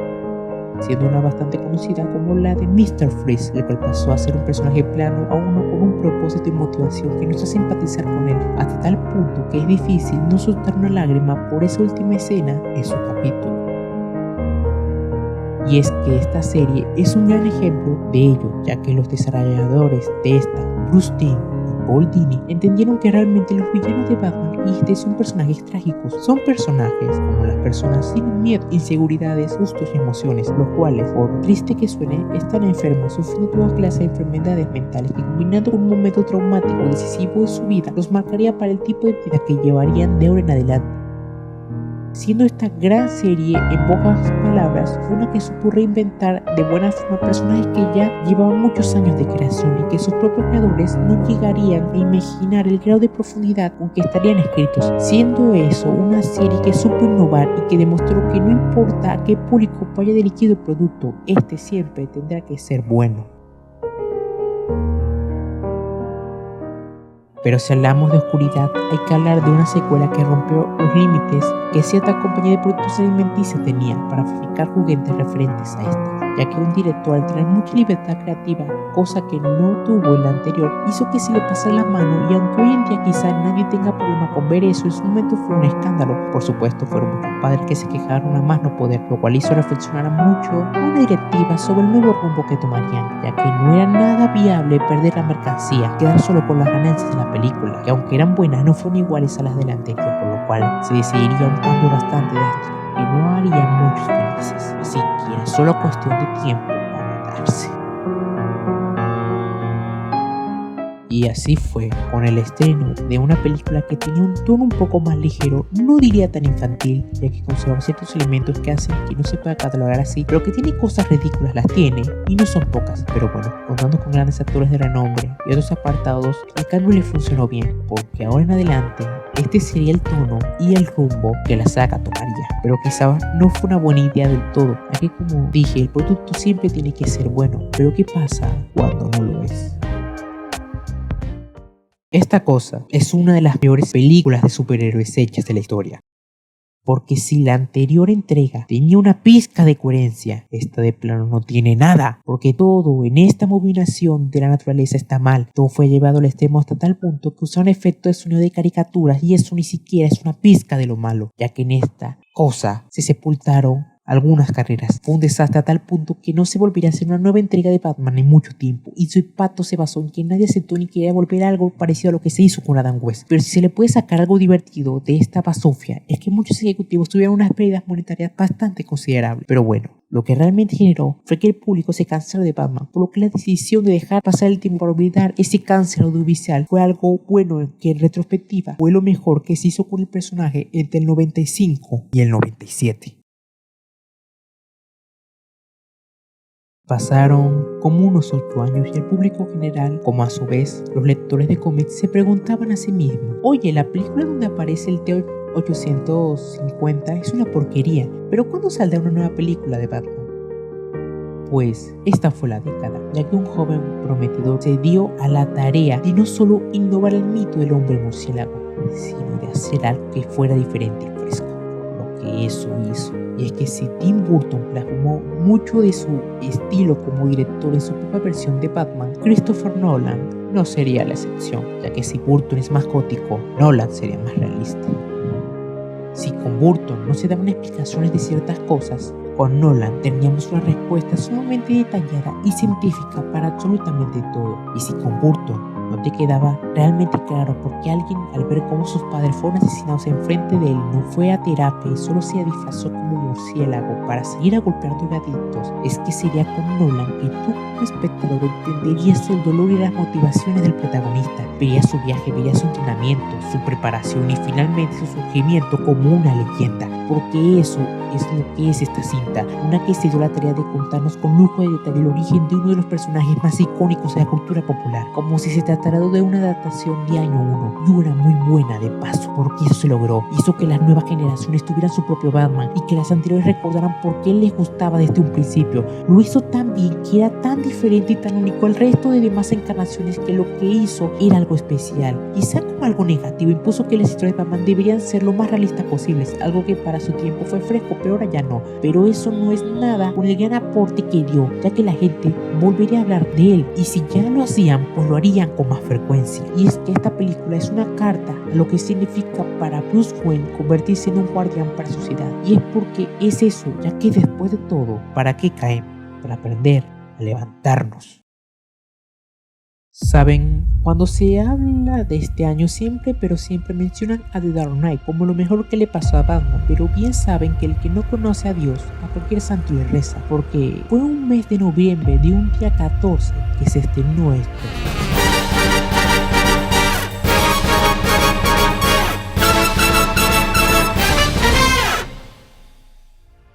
A: siendo una bastante conocida como la de Mr. Freeze, el cual pasó a ser un personaje plano a uno con un propósito y motivación que nos hace simpatizar con él, hasta tal punto que es difícil no soltar una lágrima por esa última escena en su capítulo. Y es que esta serie es un gran ejemplo de ello, ya que los desarrolladores de esta, Bruce Timm y Paul Dini, entendieron que realmente los villanos de Batman son personajes trágicos, son personajes como las personas sin miedo, inseguridades, gustos y emociones, los cuales, por triste que suene, están enfermos, sufriendo toda clase de enfermedades mentales que, combinando con un momento traumático decisivo de su vida, los marcaría para el tipo de vida que llevarían de ahora en adelante. Siendo esta gran serie, en pocas palabras, una que supo reinventar de buena forma personajes que ya llevaban muchos años de creación y que sus propios creadores no llegarían a imaginar el grado de profundidad con que estarían escritos, siendo eso una serie que supo innovar y que demostró que no importa a qué público vaya dirigido el producto, este siempre tendrá que ser bueno. Pero si hablamos de oscuridad, hay que hablar de una secuela que rompió los límites que cierta compañía de productos alimenticios tenía para fabricar juguetes referentes a esta, ya que un director, al tener mucha libertad creativa, cosa que no tuvo el anterior, hizo que se le pasara la mano, y aunque hoy en día quizá nadie tenga problema con ver eso, en su momento fue un escándalo. Por supuesto, fueron muchos padres que se quejaron a más no poder, lo cual hizo reflexionar mucho una directiva sobre el nuevo rumbo que tomarían, ya que no era nada viable perder la mercancía, quedar solo con las ganancias de la película, que aunque eran buenas no fueron iguales a las del anterior, por lo cual se decidiría un cambio bastante drástico que no haría a muchos felices, así que era solo cuestión de tiempo para darse. Y así fue con el estreno de una película que tenía un tono un poco más ligero, no diría tan infantil, ya que conserva ciertos elementos que hacen que no se pueda catalogar así, pero que tiene cosas ridículas, las tiene, y no son pocas. Pero bueno, contando con grandes actores de renombre y otros apartados, el cambio le funcionó bien, porque ahora en adelante este sería el tono y el rumbo que la saga tomaría. Pero quizá no fue una buena idea del todo, ya que, como dije, el producto siempre tiene que ser bueno, pero ¿qué pasa cuando no lo es? Esta cosa es una de las peores películas de superhéroes hechas de la historia. Porque si la anterior entrega tenía una pizca de coherencia, esta de plano no tiene nada. Porque todo en esta abominación de la naturaleza está mal. Todo fue llevado al extremo hasta tal punto que usaron efectos de sonido de caricaturas, y eso ni siquiera es una pizca de lo malo, ya que en esta cosa se sepultaron algunas carreras. Fue un desastre a tal punto que no se volvería a hacer una nueva entrega de Batman en mucho tiempo, y su impacto se basó en que nadie aceptó ni quería volver a algo parecido a lo que se hizo con Adam West. Pero si se le puede sacar algo divertido de esta basofia, es que muchos ejecutivos tuvieron unas pérdidas monetarias bastante considerables. Pero bueno, lo que realmente generó fue que el público se cansara de Batman, por lo que la decisión de dejar pasar el tiempo para olvidar ese cáncer audiovisual fue algo bueno, que en retrospectiva fue lo mejor que se hizo con el personaje entre el 95 y el 97. Pasaron como unos 8 años y el público general, como a su vez los lectores de cómics, se preguntaban a sí mismos: oye, la película donde aparece el T-850 es una porquería, pero ¿cuándo saldrá una nueva película de Batman? Pues esta fue la década, ya que un joven prometedor se dio a la tarea de no solo innovar el mito del hombre murciélago, sino de hacer algo que fuera diferente y fresco. Lo que eso hizo. Y es que si Tim Burton plasmó mucho de su estilo como director en su propia versión de Batman, Christopher Nolan no sería la excepción, ya que si Burton es más gótico, Nolan sería más realista. Si con Burton no se daban explicaciones de ciertas cosas, con Nolan teníamos una respuesta sumamente detallada y científica para absolutamente todo. Y si con Burton no te quedaba realmente claro por qué alguien, al ver cómo sus padres fueron asesinados enfrente de él, no fue a terapia y solo se disfrazó como murciélago para seguir agolpeando gatitos, es que sería con Nolan que tú como espectador entenderías el dolor y las motivaciones del protagonista, verías su viaje, verías su entrenamiento, su preparación y finalmente su surgimiento como una leyenda, porque eso es lo que es esta cinta, una que se dio la tarea de contarnos con lujo de detalle el origen de uno de los personajes más icónicos de la cultura popular, como si se tratara de una adaptación de año 1, y una muy buena de paso, porque eso se logró, hizo que las nuevas generaciones tuvieran su propio Batman y que las anteriores recordaran por qué les gustaba desde un principio. Lo hizo tan bien, que era tan diferente y tan único al resto de demás encarnaciones, que lo que hizo era algo especial. Quizá como algo negativo, impuso que las historias de Batman deberían ser lo más realistas posibles, algo que para su tiempo fue fresco, pero ahora ya no. Pero eso no es nada con el gran aporte que dio, ya que la gente volvería a hablar de él, y si ya lo hacían, pues lo harían con más frecuencia. Y es que esta película es una carta a lo que significa para Bruce Wayne convertirse en un guardián para la sociedad, y es porque es eso, ya que después de todo, ¿para qué caemos? Para aprender a levantarnos. Saben, cuando se habla de este año siempre mencionan a The Dark Knight como lo mejor que le pasó a Batman, pero bien saben que el que no conoce a Dios, a cualquier santo le reza, porque fue un mes de noviembre de un día 14 que se estrenó esto.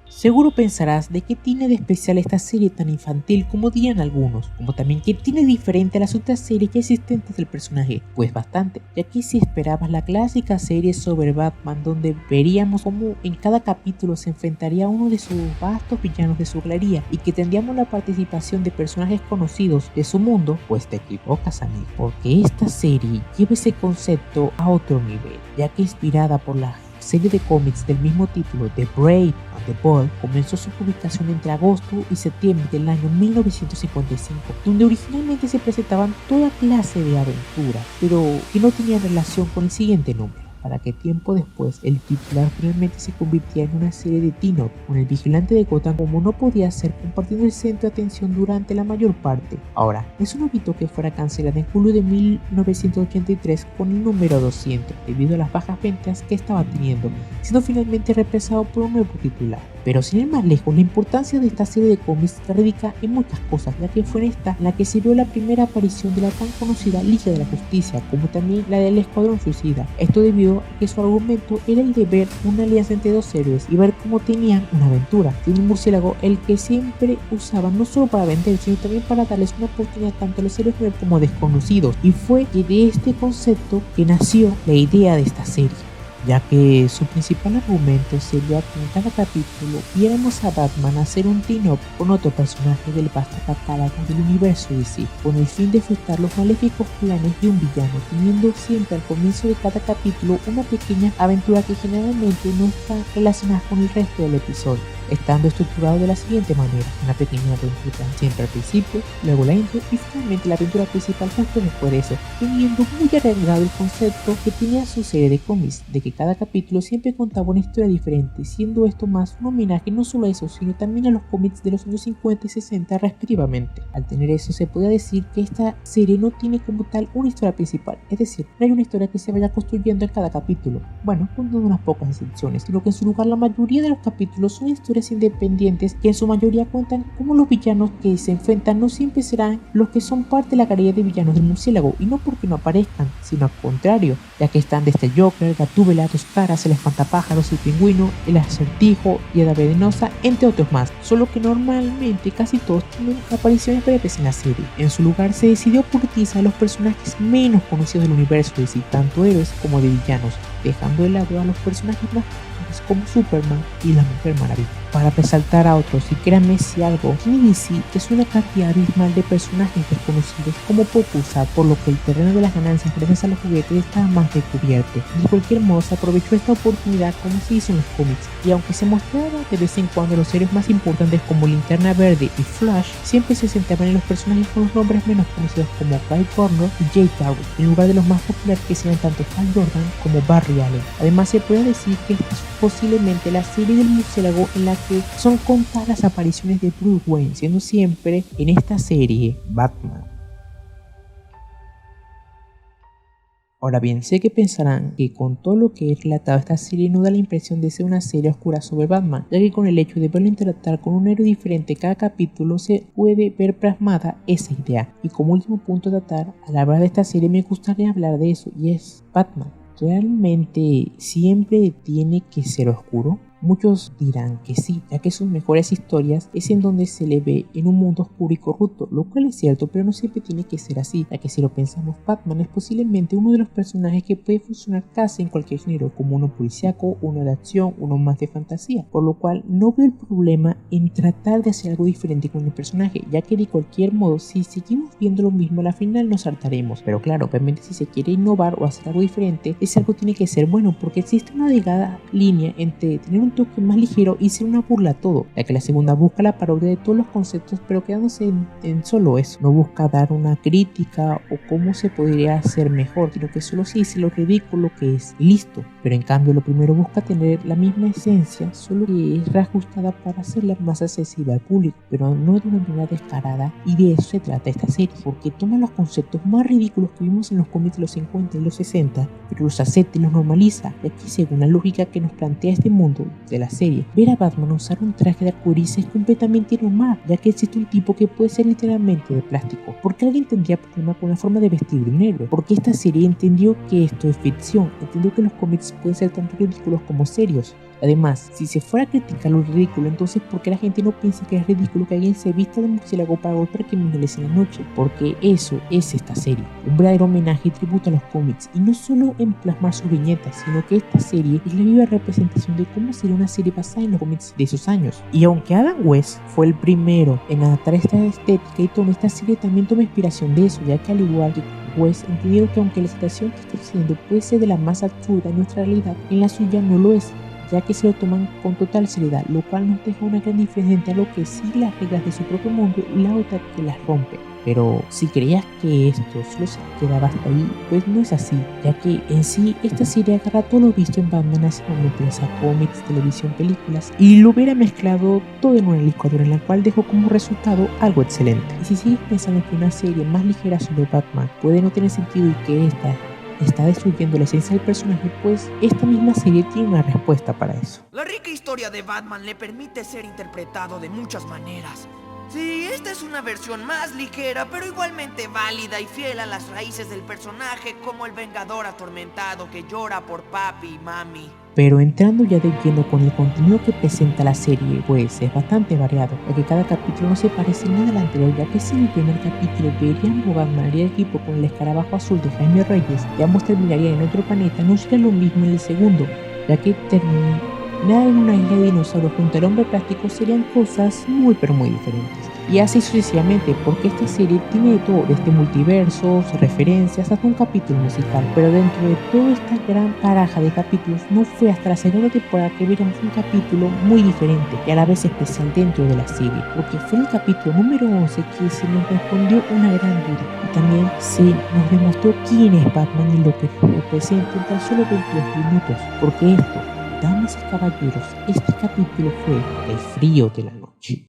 A: Seguro pensarás de qué tiene de especial esta serie tan infantil como dirían algunos, como también qué tiene diferente a las otras series ya existentes del personaje. Pues bastante, ya que si esperabas la clásica serie sobre Batman donde veríamos cómo en cada capítulo se enfrentaría a uno de sus vastos villanos de su galería y que tendríamos la participación de personajes conocidos de su mundo, pues te equivocas, amigo, porque esta serie lleva ese concepto a otro nivel, ya que inspirada por la serie de cómics del mismo título, The Brave and the Bold, comenzó su publicación entre agosto y septiembre del año 1955, donde originalmente se presentaban toda clase de aventuras, pero que no tenían relación con el siguiente número, para que tiempo después el titular finalmente se convirtiera en una serie de teen-up, con el vigilante de Gotham como no podía ser, compartiendo el centro de atención durante la mayor parte. Ahora, eso no evitó que fuera cancelada en julio de 1983 con el número 200, debido a las bajas ventas que estaba teniendo, siendo finalmente reemplazado por un nuevo titular. Pero sin ir más lejos, la importancia de esta serie de cómics radica en muchas cosas, ya que fue en esta en la que se vio la primera aparición de la tan conocida Liga de la Justicia, como también la del Escuadrón Suicida. Esto debido a que su argumento era el de ver una alianza entre dos héroes y ver cómo tenían una aventura, siendo un murciélago el que siempre usaban no solo para vender, sino también para darles una oportunidad tanto a los héroes nuevos como desconocidos. Y fue de este concepto que nació la idea de esta serie, ya que su principal argumento sería que en cada capítulo viéramos a Batman hacer un team-up con otro personaje del vasto catálogo del universo DC, con el fin de frustrar los maléficos planes de un villano, teniendo siempre al comienzo de cada capítulo una pequeña aventura que generalmente no está relacionada con el resto del episodio. estando estructurado de la siguiente manera: una pequeña aventura siempre al principio, luego la intro y finalmente la aventura principal justo después de eso, teniendo muy arraigado el concepto que tenía su serie de cómics, de que cada capítulo siempre contaba una historia diferente, siendo esto más un homenaje no solo a eso, sino también a los cómics de los años 50 y 60 respectivamente. Al tener eso se puede decir que esta serie no tiene como tal una historia principal, es decir, no hay una historia que se vaya construyendo en cada capítulo, bueno, con unas pocas excepciones, sino que en su lugar la mayoría de los capítulos son historias independientes que en su mayoría cuentan cómo los villanos que se enfrentan no siempre serán los que son parte de la galería de villanos del murciélago, y no porque no aparezcan, sino al contrario, ya que están desde Joker, Gatúbela, Dos Caras, el Espantapájaros, el Pingüino, el Acertijo y Hada Venenosa, entre otros más, solo que normalmente casi todos tienen apariciones breves en la serie. En su lugar se decidió por utilizar los personajes menos conocidos del universo, es decir, tanto héroes como de villanos, dejando de lado a los personajes más como Superman y la Mujer Maravilla, para resaltar a otros. Y créanme si algo, DC es una cantidad abismal de personajes desconocidos como poco usar, por lo que el terreno de las ganancias gracias a los juguetes está más descubierto. De cualquier modo se aprovechó esta oportunidad como se hizo en los cómics, y aunque se mostraba de vez en cuando los héroes más importantes como Linterna Verde y Flash, siempre se centraban en los personajes con los nombres menos conocidos como Guy Gardner y Jay Garrick, en lugar de los más populares que sean tanto Hal Jordan como Barry Allen. Además se puede decir que esta es posiblemente la serie del murciélago en la que son contadas las apariciones de Bruce Wayne, siendo siempre en esta serie Batman. Ahora bien, sé que pensarán que con todo lo que he relatado esta serie no da la impresión de ser una serie oscura sobre Batman, ya que con el hecho de verlo interactuar con un héroe diferente cada capítulo se puede ver plasmada esa idea. Y como último punto a tratar, al hablar de esta serie me gustaría hablar de eso, y es Batman. ¿Realmente siempre tiene que ser oscuro? Muchos dirán que sí, ya que sus mejores historias es en donde se le ve en un mundo oscuro y corrupto, lo cual es cierto, pero no siempre tiene que ser así, ya que si lo pensamos, Batman es posiblemente uno de los personajes que puede funcionar casi en cualquier género, como uno policíaco, uno de acción, uno más de fantasía, por lo cual no veo el problema en tratar de hacer algo diferente con el personaje, ya que de cualquier modo si seguimos viendo lo mismo a la final nos hartaremos, pero claro, obviamente si se quiere innovar o hacer algo diferente, ese algo tiene que ser bueno, porque existe una delgada línea entre tener un toque más ligero y ser una burla a todo, ya que la segunda busca la parodia de todos los conceptos pero quedándose en solo eso, no busca dar una crítica o cómo se podría hacer mejor, sino que solo se dice lo ridículo que es y listo. Pero en cambio lo primero busca tener la misma esencia, solo que es reajustada para hacerla más accesible al público, pero no de una manera descarada, y de eso se trata esta serie, porque toma los conceptos más ridículos que vimos en los cómics de los 50 y los 60, pero los acepta y los normaliza, ya que según la lógica que nos plantea este mundo de la serie, ver a Batman usar un traje de arcoíris es completamente normal, ya que existe un tipo que puede ser literalmente de plástico. ¿Por qué alguien tendría problema con la forma de vestir de un héroe? Porque esta serie entendió que esto es ficción, entendió que los cómics pueden ser tanto ridículos como serios. Además, si se fuera a criticar lo ridículo, entonces ¿por qué la gente no piensa que es ridículo que alguien se vista de murciélago para golpear criminales en la noche? Porque eso es esta serie, un verdadero homenaje y tributo a los cómics, y no solo en plasmar sus viñetas, sino que esta serie es la viva representación de cómo sería una serie basada en los cómics de esos años. Y aunque Adam West fue el primero en adaptar esta estética y tono, esta serie también toma inspiración de eso, ya que al igual que West entendieron que aunque la situación que está sucediendo puede ser de la más absurda en nuestra realidad, en la suya no lo es, ya que se lo toman con total seriedad, lo cual nos deja una gran diferencia entre lo que sigue las reglas de su propio mundo y la otra que las rompe. Pero si creías que esto solo se quedaba hasta ahí, pues no es así, ya que en sí esta serie agarra todo lo visto en Batman hace un momento, ya cómics, televisión, películas, y lo hubiera mezclado todo en una licuadora, en la cual dejó como resultado algo excelente. Y si sigues pensando que una serie más ligera sobre Batman puede no tener sentido y que esta está destruyendo la esencia del personaje, pues esta misma serie tiene una respuesta para eso.
B: La rica historia de Batman le permite ser interpretado de muchas maneras. Sí, esta es una versión más ligera, pero igualmente válida y fiel a las raíces del personaje, como el Vengador atormentado que llora por papi y mami.
A: Pero entrando ya de lleno con el contenido que presenta la serie, pues es bastante variado, ya que cada capítulo no se parece nada al anterior, ya que si en el primer capítulo veríamos a Batman y el equipo con el escarabajo azul de Jaime Reyes y ambos terminarían en otro planeta, no sería lo mismo en el segundo, ya que terminar en una isla de dinosaurios junto al hombre plástico serían cosas muy pero muy diferentes. y así sucesivamente, porque esta serie tiene de todo, desde multiversos, referencias, hasta un capítulo musical. Pero dentro de toda esta gran baraja de capítulos, no fue hasta la segunda temporada que vimos un capítulo muy diferente y a la vez especial dentro de la serie, porque fue el capítulo número 11 que se nos respondió una gran duda y también se nos demostró quién es Batman y lo que representa en tan solo 22 minutos, porque esto, damas y caballeros, este capítulo fue El frío de la noche.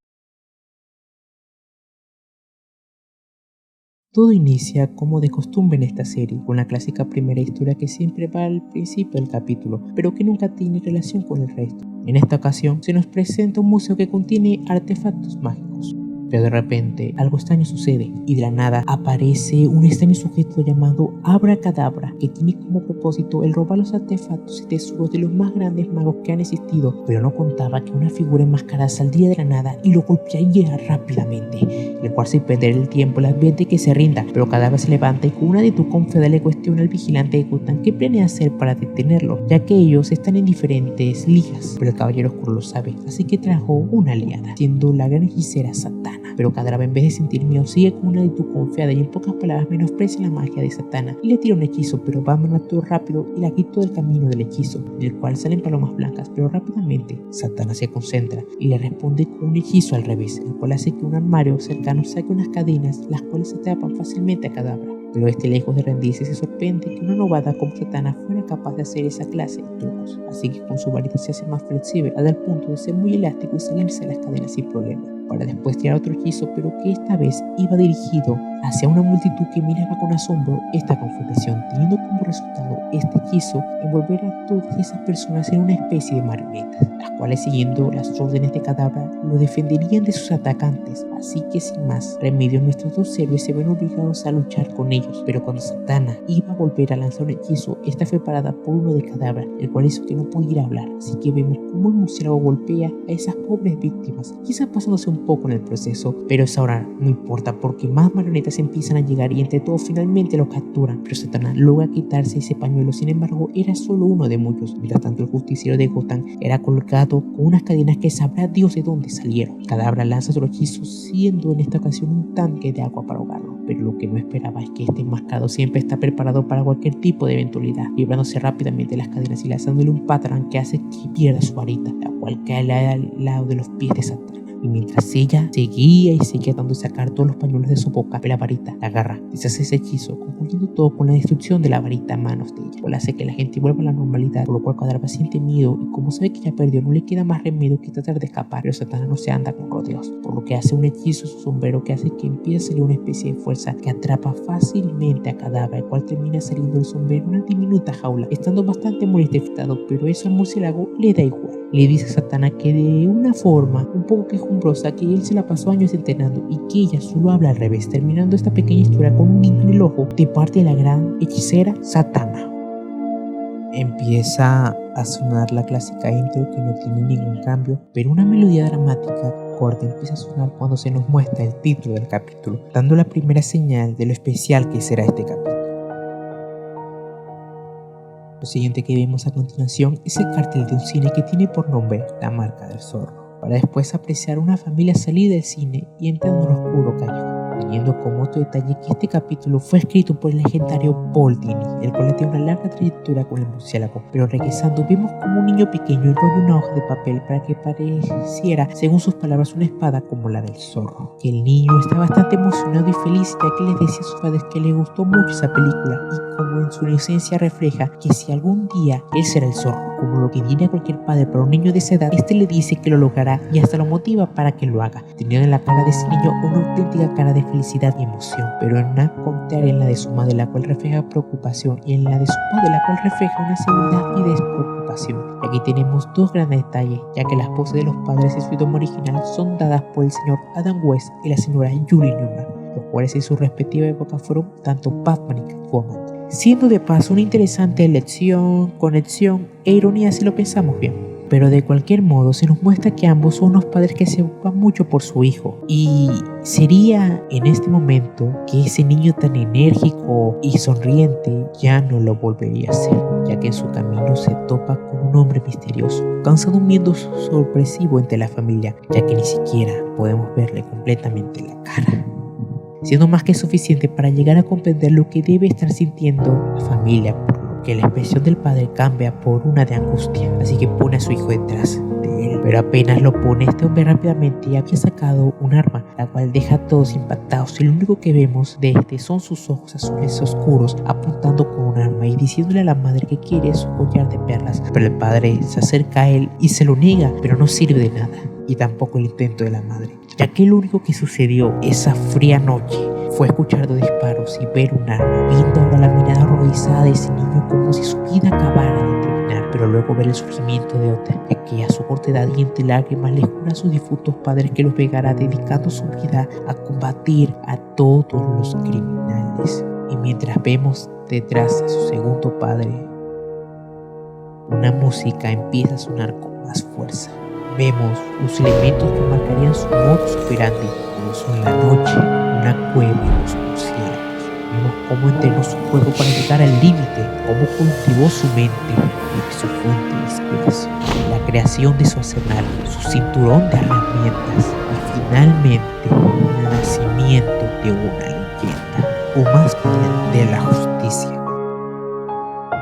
A: Todo inicia como de costumbre en esta serie, con la clásica primera historia que siempre va al principio del capítulo, pero que nunca tiene relación con el resto. En esta ocasión se nos presenta un museo que contiene artefactos mágicos. Pero de repente algo extraño sucede y de la nada aparece un extraño sujeto llamado Abracadabra, que tiene como propósito el robar los artefactos y tesoros de los más grandes magos que han existido, pero no contaba que una figura enmascarada saldría de la nada y lo golpearía rápidamente, el cual sin perder el tiempo le advierte que se rinda, pero Kadabra se levanta y con una actitud confiada le cuestiona al vigilante de Gotham qué planea hacer para detenerlo, ya que ellos están en diferentes ligas, pero el Caballero Oscuro lo sabe, así que trajo una aliada, siendo la gran hechicera Satana. Pero Kadabra, en vez de sentir miedo, sigue con una actitud confiada y en pocas palabras menosprecia la magia de Satana y le tira un hechizo, pero Batman actuó rápido y la quitó del camino del hechizo, del cual salen palomas blancas, pero rápidamente Satana se concentra y le responde con un hechizo al revés, el cual hace que un armario cercano saque unas cadenas, las cuales atrapan fácilmente a Kadabra. Pero lejos de rendirse, se sorprende que una novata como Satana fuera capaz de hacer esa clase de trucos, así que con su varita se hace más flexible hasta el punto de ser muy elástico y salirse de las cadenas sin problema, para después tirar otro hechizo, pero que esta vez iba dirigido hacia una multitud que miraba con asombro esta confrontación, teniendo como resultado este hechizo envolver a todas esas personas en una especie de marionetas, las cuales, siguiendo las órdenes de Kadabra, lo defenderían de sus atacantes. Así que sin más remedio, nuestros dos héroes se ven obligados a luchar con ellos, pero cuando Satana iba a volver a lanzar un hechizo, esta fue parada por uno de Kadabra, el cual hizo que no pudiera hablar. Así que vemos cómo el murciélago golpea a esas pobres víctimas, quizás pasándose un poco en el proceso, pero eso ahora no importa, porque más marionetas empiezan a llegar y entre todos finalmente lo capturan. Pero Satana logra quitarse ese pañuelo, sin embargo era solo uno de muchos. Mientras tanto, el justiciero de Gotham era colgado con unas cadenas que sabrá Dios de dónde salieron. Kadabra lanza su hechizo, siendo en esta ocasión un tanque de agua para ahogarlo, pero lo que no esperaba es que este enmascarado siempre está preparado para cualquier tipo de eventualidad, librándose rápidamente de las cadenas y lanzándole un patrón que hace que pierda su varita, la cual cae al lado de los pies de Satana. Y mientras ella seguía y seguía tratando de sacar todos los pañuelos de su boca, la varita la agarra, deshace ese hechizo, concluyendo todo con la destrucción de la varita a manos de ella, cual hace que la gente vuelva a la normalidad, por lo cual Kadabra siente miedo y como sabe que ya perdió, no le queda más remedio que tratar de escapar, pero Satana no se anda con rodeos, por lo que hace un hechizo a su sombrero que hace que empiece a salir una especie de fuerza que atrapa fácilmente a Kadabra, el cual termina saliendo del sombrero en una diminuta jaula, estando bastante mortificado, pero eso al murciélago le da igual. Le dice a Satana que de una forma un poco quejumbrosa que él se la pasó años entrenando y que ella solo habla al revés, terminando esta pequeña historia con un guiño en el ojo de parte de la gran hechicera Satana. Empieza a sonar la clásica intro que no tiene ningún cambio, pero una melodía dramática corta empieza a sonar cuando se nos muestra el título del capítulo, dando la primera señal de lo especial que será este capítulo. Lo siguiente que vemos a continuación es el cartel de un cine que tiene por nombre La Marca del Zorro, para después apreciar una familia salir del cine y entrar en un oscuro callejón, teniendo como otro detalle que este capítulo fue escrito por el legendario Paul Dini, el cual tiene una larga trayectoria con el murciélago, pero regresando vemos como un niño pequeño enrolla una hoja de papel para que pareciera, según sus palabras, una espada como la del zorro. Que el niño está bastante emocionado y feliz, ya que les decía a sus padres que le gustó mucho esa película y como en su inocencia refleja que si algún día él será el zorro, como lo que viene a cualquier padre para un niño de esa edad, este le dice que lo logrará y hasta lo motiva para que lo haga, teniendo en la cara de ese niño una auténtica cara de felicidad y emoción, pero en una contraria en la de su madre, la cual refleja preocupación, y en la de su padre, la cual refleja una seguridad y despreocupación. Y aquí tenemos dos grandes detalles, ya que las poses de los padres en su idioma original son dadas por el señor Adam West y la señora Julie Newmar, los cuales en su respectiva época fueron tanto Batman y Catwoman, siendo de paso una interesante elección, conexión e ironía si lo pensamos bien. pero de cualquier modo se nos muestra que ambos son unos padres que se ocupan mucho por su hijo, y sería en este momento que ese niño tan enérgico y sonriente ya no lo volvería a hacer, ya que en su camino se topa con un hombre misterioso, causando un miedo sorpresivo entre la familia, ya que ni siquiera podemos verle completamente la cara, siendo más que suficiente para llegar a comprender lo que debe estar sintiendo la familia, por lo que la expresión del padre cambia por una de angustia, así que pone a su hijo detrás de él, pero apenas lo pone, este hombre rápidamente había sacado un arma, la cual deja a todos impactados, y lo único que vemos de este son sus ojos azules oscuros apuntando con un arma y diciéndole a la madre que quiere su collar de perlas, pero el padre se acerca a él y se lo niega, pero no sirve de nada, y tampoco el intento de la madre, ya que lo único que sucedió esa fría noche fue escuchar dos disparos y ver un arma, viendo ahora la mirada horrorizada de ese niño como si su vida acabara de terminar, pero luego ver el surgimiento de otra, ya que a su corta edad y entre lágrimas le jura a sus difuntos padres que los vegará dedicando su vida a combatir a todos los criminales. Y mientras vemos detrás a su segundo padre, una música empieza a sonar con más fuerza. Vemos los elementos que marcarían su modus operandi, como son la noche, una cueva y los murciélagos. Vemos cómo entrenó su juego para llegar al límite, cómo cultivó su mente y su fuente de inspiración, la creación de su arsenal, su cinturón de herramientas y finalmente el nacimiento de una leyenda, o más bien de la justicia.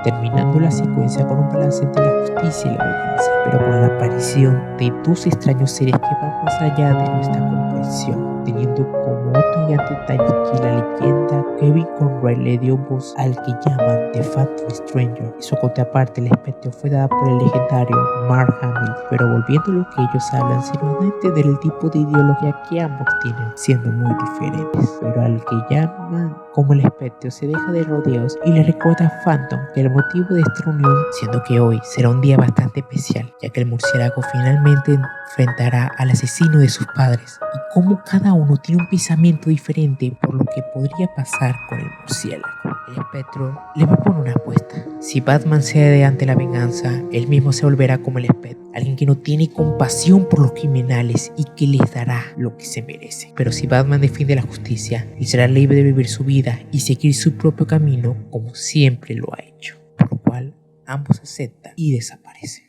A: Terminando la secuencia con un balance entre la justicia y la venganza, pero con la aparición de dos extraños seres que van más allá de nuestra comprensión, teniendo como otro gran detalle que la leyenda Kevin Conroy le dio voz al que llaman The Phantom Stranger, y su contraparte el espectro fue dada por el legendario Mark Hamill, pero volviendo a lo que ellos hablan, se nos da a entender el tipo de ideología que ambos tienen, siendo muy diferentes, pero al que llaman como el espectro se deja de rodeos y le recuerda a Phantom que el motivo de esta reunión, siendo que hoy será un día bastante especial, ya que el murciélago finalmente enfrentará al asesino de sus padres, y cómo cada uno tiene un pensamiento diferente por lo que podría pasar con el murciélago. El espectro le propone una apuesta: si Batman cede ante la venganza, él mismo se volverá como el espectro, alguien que no tiene compasión por los criminales y que les dará lo que se merece. Pero si Batman defiende la justicia, él será libre de vivir su vida y seguir su propio camino como siempre lo ha hecho, por lo cual ambos aceptan y desaparecen.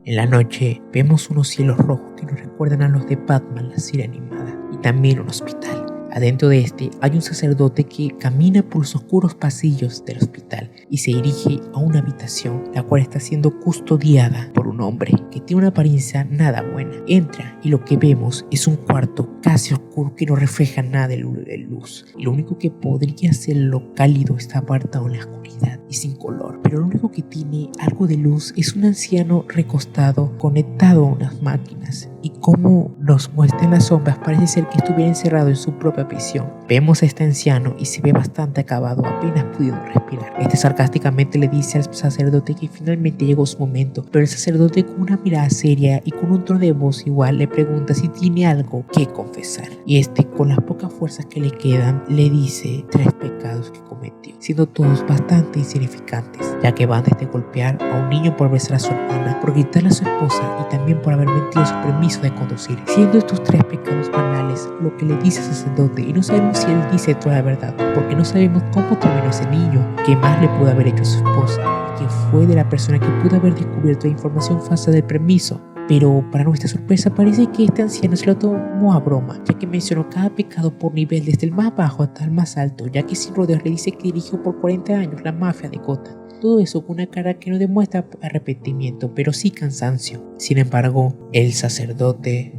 A: En la noche vemos unos cielos rojos que nos recuerdan a los de Batman, la serie animada, y también un hospital. Adentro de este hay un sacerdote que camina por los oscuros pasillos del hospital y se dirige a una habitación, la cual está siendo custodiada por un hombre que tiene una apariencia nada buena. Entra y lo que vemos es un cuarto casi oscuro que no refleja nada de luz, y lo único que podría hacerlo cálido está apartado en la oscuridad y sin color, pero lo único que tiene algo de luz es un anciano recostado conectado a unas máquinas, y como nos muestra en las sombras parece ser que estuviera encerrado en su propia prisión. Vemos a este anciano y se ve bastante acabado, apenas pudiendo respirar. Este sarcásticamente le dice al sacerdote que finalmente llegó su momento, pero el sacerdote, con una mirada seria y con un tono de voz igual, le pregunta si tiene algo que confesar, y este, con las pocas fuerzas que le quedan, le dice 3 pecados que cometió, siendo todos bastante insignificantes, ya que van desde golpear a un niño por besar a su hermana, por gritarle a su esposa y también por haber mentido su permiso de conducir, siendo estos 3 pecados banales lo que le dice al sacerdote, y no sabemos si él dice toda la verdad, porque no sabemos cómo terminó ese niño, qué más le pudo haber hecho a su esposa, y quién fue de la persona que pudo haber descubierto la información falsa del permiso. Pero para nuestra sorpresa parece que este anciano se lo tomó a broma, ya que mencionó cada pecado por nivel, desde el más bajo hasta el más alto, ya que sin rodeos le dice que dirigió por 40 años la mafia de Gotham. Todo eso con una cara que no demuestra arrepentimiento, pero sí cansancio. Sin embargo, el sacerdote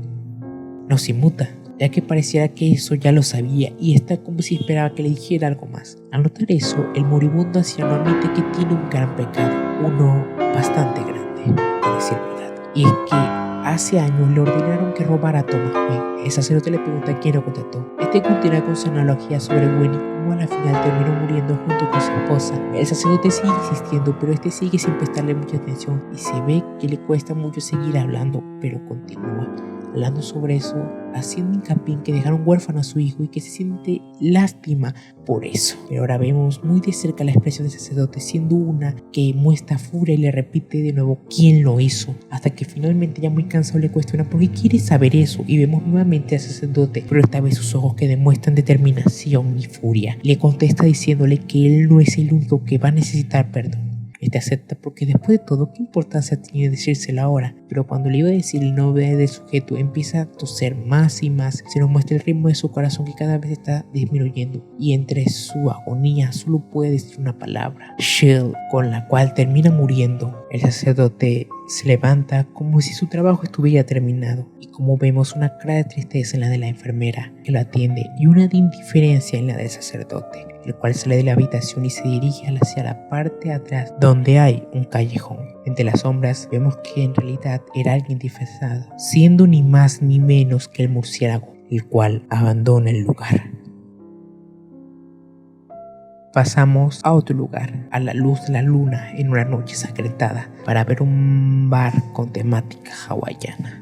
A: nos inmuta, ya que pareciera que eso ya lo sabía y está como si esperaba que le dijera algo más. Al notar eso, el moribundo anciano admite que tiene un gran pecado, uno bastante grande, a decir verdad. Y es que hace años le ordenaron que robara a Thomas Wayne. El sacerdote le pregunta quién lo contrató. Este continúa con su analogía sobre Wayne y cómo a la final terminó muriendo junto con su esposa. El sacerdote sigue insistiendo, pero este sigue sin prestarle mucha atención y se ve que le cuesta mucho seguir hablando, pero continúa. hablando sobre eso, haciendo hincapié en que dejaron huérfano a su hijo y que se siente lástima por eso. Pero ahora vemos muy de cerca la expresión del sacerdote, siendo una que muestra furia y le repite de nuevo quién lo hizo, hasta que finalmente ya muy cansado le cuestiona por qué quiere saber eso, y vemos nuevamente al sacerdote, pero esta vez sus ojos que demuestran determinación y furia. Le contesta diciéndole que él no es el único que va a necesitar perdón. Este acepta porque después de todo, ¿qué importancia tiene decírselo ahora? Pero cuando le iba a decir el nombre del sujeto, empieza a toser más y más. Se nos muestra el ritmo de su corazón que cada vez está disminuyendo. Y entre su agonía solo puede decir una palabra, Shell, con la cual termina muriendo. El sacerdote se levanta como si su trabajo estuviera terminado. Y como vemos una cara de tristeza en la de la enfermera que lo atiende y una de indiferencia en la del sacerdote, el cual sale de la habitación y se dirige hacia la parte de atrás donde hay un callejón. Entre las sombras vemos que en realidad era alguien disfrazado, siendo ni más ni menos que el murciélago, el cual abandona el lugar. Pasamos a otro lugar, a la luz de la luna en una noche sangrentada, para ver un bar con temática hawaiana.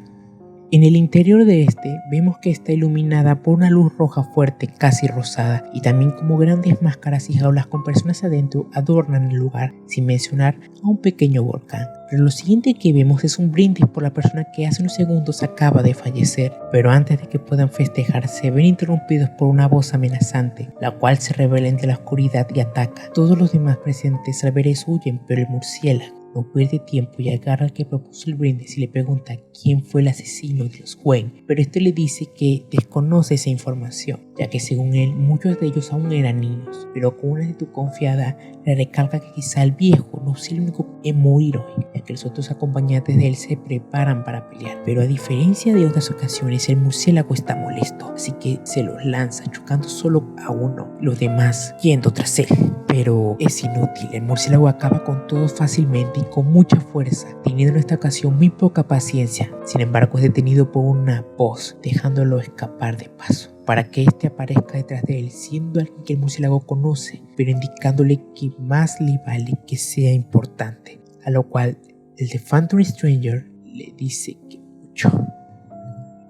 A: En el interior de este vemos que está iluminada por una luz roja fuerte, casi rosada, y también como grandes máscaras y jaulas con personas adentro adornan el lugar, sin mencionar a un pequeño volcán. Pero lo siguiente que vemos es un brindis por la persona que hace unos segundos acaba de fallecer, pero antes de que puedan festejar se ven interrumpidos por una voz amenazante, la cual se revela entre la oscuridad y ataca. Todos los demás presentes al ver eso huyen, pero el murciélago no pierde tiempo y agarra al que propuso el brindis y le pregunta quién fue el asesino de los Wayne, pero este le dice que desconoce esa información, ya que según él muchos de ellos aún eran niños, pero con una actitud confiada le recalca que quizá el viejo no sea el único en morir hoy, ya que los otros acompañantes de él se preparan para pelear. Pero a diferencia de otras ocasiones, el murciélago está molesto, así que se los lanza chocando solo a uno, los demás yendo tras él. Pero es inútil, el murciélago acaba con todos fácilmente y con mucha fuerza, teniendo en esta ocasión muy poca paciencia. Sin embargo, es detenido por una voz, dejándolo escapar de paso, para que éste aparezca detrás de él, siendo alguien que el murciélago conoce, pero indicándole que más le vale que sea importante. A lo cual el de Phantom Stranger le dice que mucho,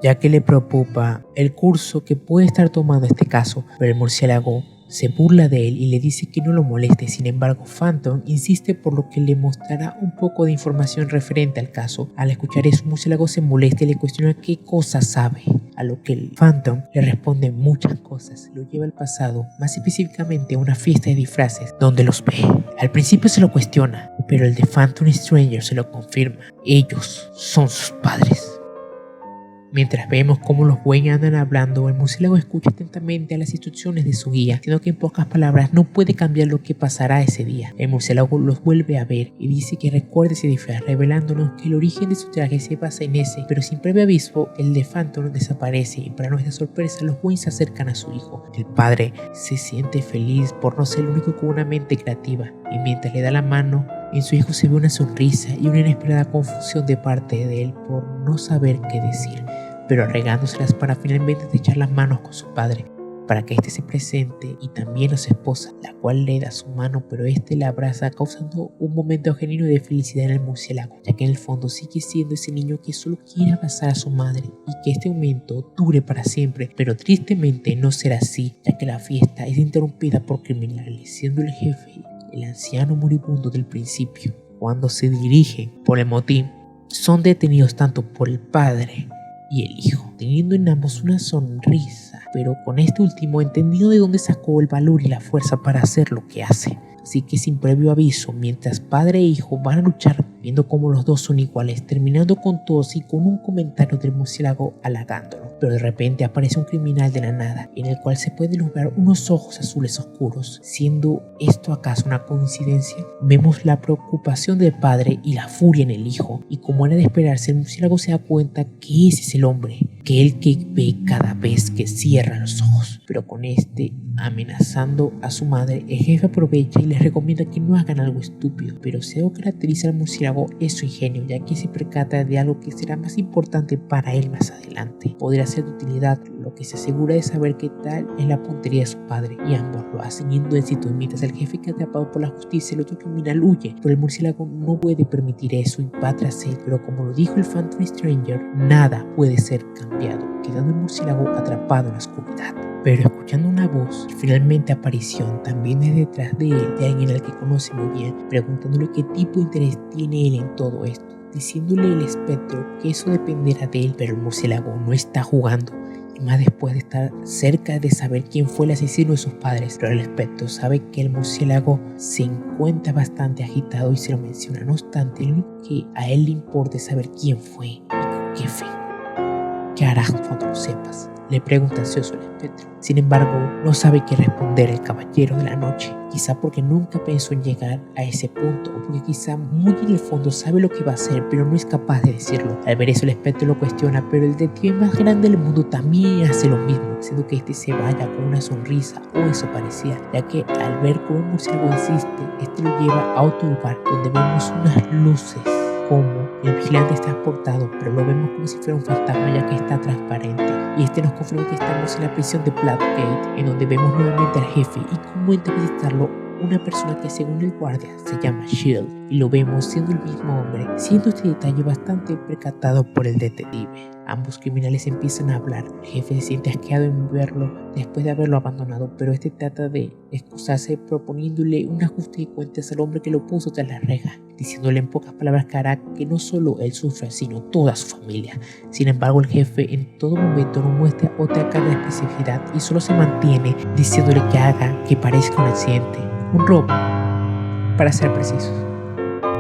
A: ya que le preocupa el curso que puede estar tomando este caso, pero el murciélago se burla de él y le dice que no lo moleste. Sin embargo, Phantom insiste, por lo que le mostrará un poco de información referente al caso. Al escuchar eso, Murciélago se molesta y le cuestiona qué cosas sabe, a lo que el Phantom le responde muchas cosas. Lo lleva al pasado, más específicamente a una fiesta de disfraces donde los ve. Al principio se lo cuestiona, pero el de Phantom Stranger se lo confirma. Ellos son sus padres. Mientras vemos cómo los Wayne andan hablando, el murciélago escucha atentamente a las instrucciones de su guía, siendo que en pocas palabras no puede cambiar lo que pasará ese día. El murciélago los vuelve a ver y dice que recuerde ese disfraz, revelándonos que el origen de su traje se basa en ese, pero sin previo aviso, el de Phantom desaparece y para nuestra sorpresa los Wayne se acercan a su hijo. El padre se siente feliz por no ser el único con una mente creativa, y mientras le da la mano, en su hijo se ve una sonrisa y una inesperada confusión de parte de él por no saber qué decir, pero arreglándoselas para finalmente echar las manos con su padre para que éste se presente, y también a su esposa, la cual le da su mano, pero éste la abraza, causando un momento genuino de felicidad en el murciélago, ya que en el fondo sigue siendo ese niño que solo quiere abrazar a su madre y que este momento dure para siempre. Pero tristemente no será así, ya que la fiesta es interrumpida por criminales, siendo el jefe el anciano moribundo del principio. Cuando se dirigen por el motín, son detenidos tanto por el padre y el hijo, teniendo en ambos una sonrisa, pero con este último entendido de dónde sacó el valor y la fuerza para hacer lo que hace. Así que sin previo aviso, mientras padre e hijo van a luchar, viendo cómo los dos son iguales, terminando con todos y con un comentario del murciélago halagándolo. Pero de repente aparece un criminal de la nada, en el cual se pueden ver unos ojos azules oscuros. Siendo esto acaso una coincidencia, vemos la preocupación del padre y la furia en el hijo, y como era de esperarse, el murciélago se da cuenta que ese es el hombre, que él que ve cada vez que cierra los ojos. pero con este amenazando a su madre, el jefe aprovecha y les recomienda que no hagan algo estúpido, pero si algo caracteriza al murciélago es su ingenio, ya que se percata de algo que será más importante para él más adelante. Podrá ser de utilidad, lo que se asegura de saber qué tal es la puntería de su padre, y ambos lo hacen yendo éxito. Mientras el jefe queda atrapado por la justicia, el otro criminal huye, pero el murciélago no puede permitir eso y va tras él, pero como lo dijo el Phantom Stranger, nada puede ser cambiado, quedando el murciélago atrapado en la oscuridad. Pero escuchando una voz, y finalmente aparición, también es detrás de él, de alguien al que conoce muy bien, preguntándole qué tipo de interés tiene él en todo esto, diciéndole el espectro que eso dependerá de él, pero el murciélago no está jugando, y más después de estar cerca de saber quién fue el asesino de sus padres, pero el espectro sabe que el murciélago se encuentra bastante agitado y se lo menciona. No obstante, lo único que a él le importa es saber quién fue y con qué fe. ¿Qué harás cuando lo sepas?, le pregunta ansioso el espectro. Sin embargo, no sabe qué responder el caballero de la noche, quizá porque nunca pensó en llegar a ese punto, o porque quizá muy en el fondo sabe lo que va a hacer, pero no es capaz de decirlo. Al ver eso, el espectro lo cuestiona, pero el detective más grande del mundo también hace lo mismo, haciendo que este se vaya con una sonrisa, o eso parecía, ya que al ver cómo el murciélago insiste, este lo lleva a otro lugar donde vemos unas luces, como el vigilante está transportado, pero lo vemos como si fuera un fantasma, ya que está transparente, y este nos confirma que estamos en la prisión de Blackgate, en donde vemos nuevamente al jefe y cómo entra a visitarlo una persona que según el guardia se llama Shield, y lo vemos siendo el mismo hombre, siendo este detalle bastante percatado por el detective. Ambos criminales empiezan a hablar. El jefe se siente asqueado en verlo después de haberlo abandonado, pero este trata de excusarse proponiéndole un ajuste de cuentas al hombre que lo puso tras la reja, diciéndole en pocas palabras que hará que no solo él sufra, sino toda su familia. Sin embargo, el jefe en todo momento no muestra otra cara de especificidad y solo se mantiene diciéndole que haga que parezca un accidente, un robo, para ser precisos.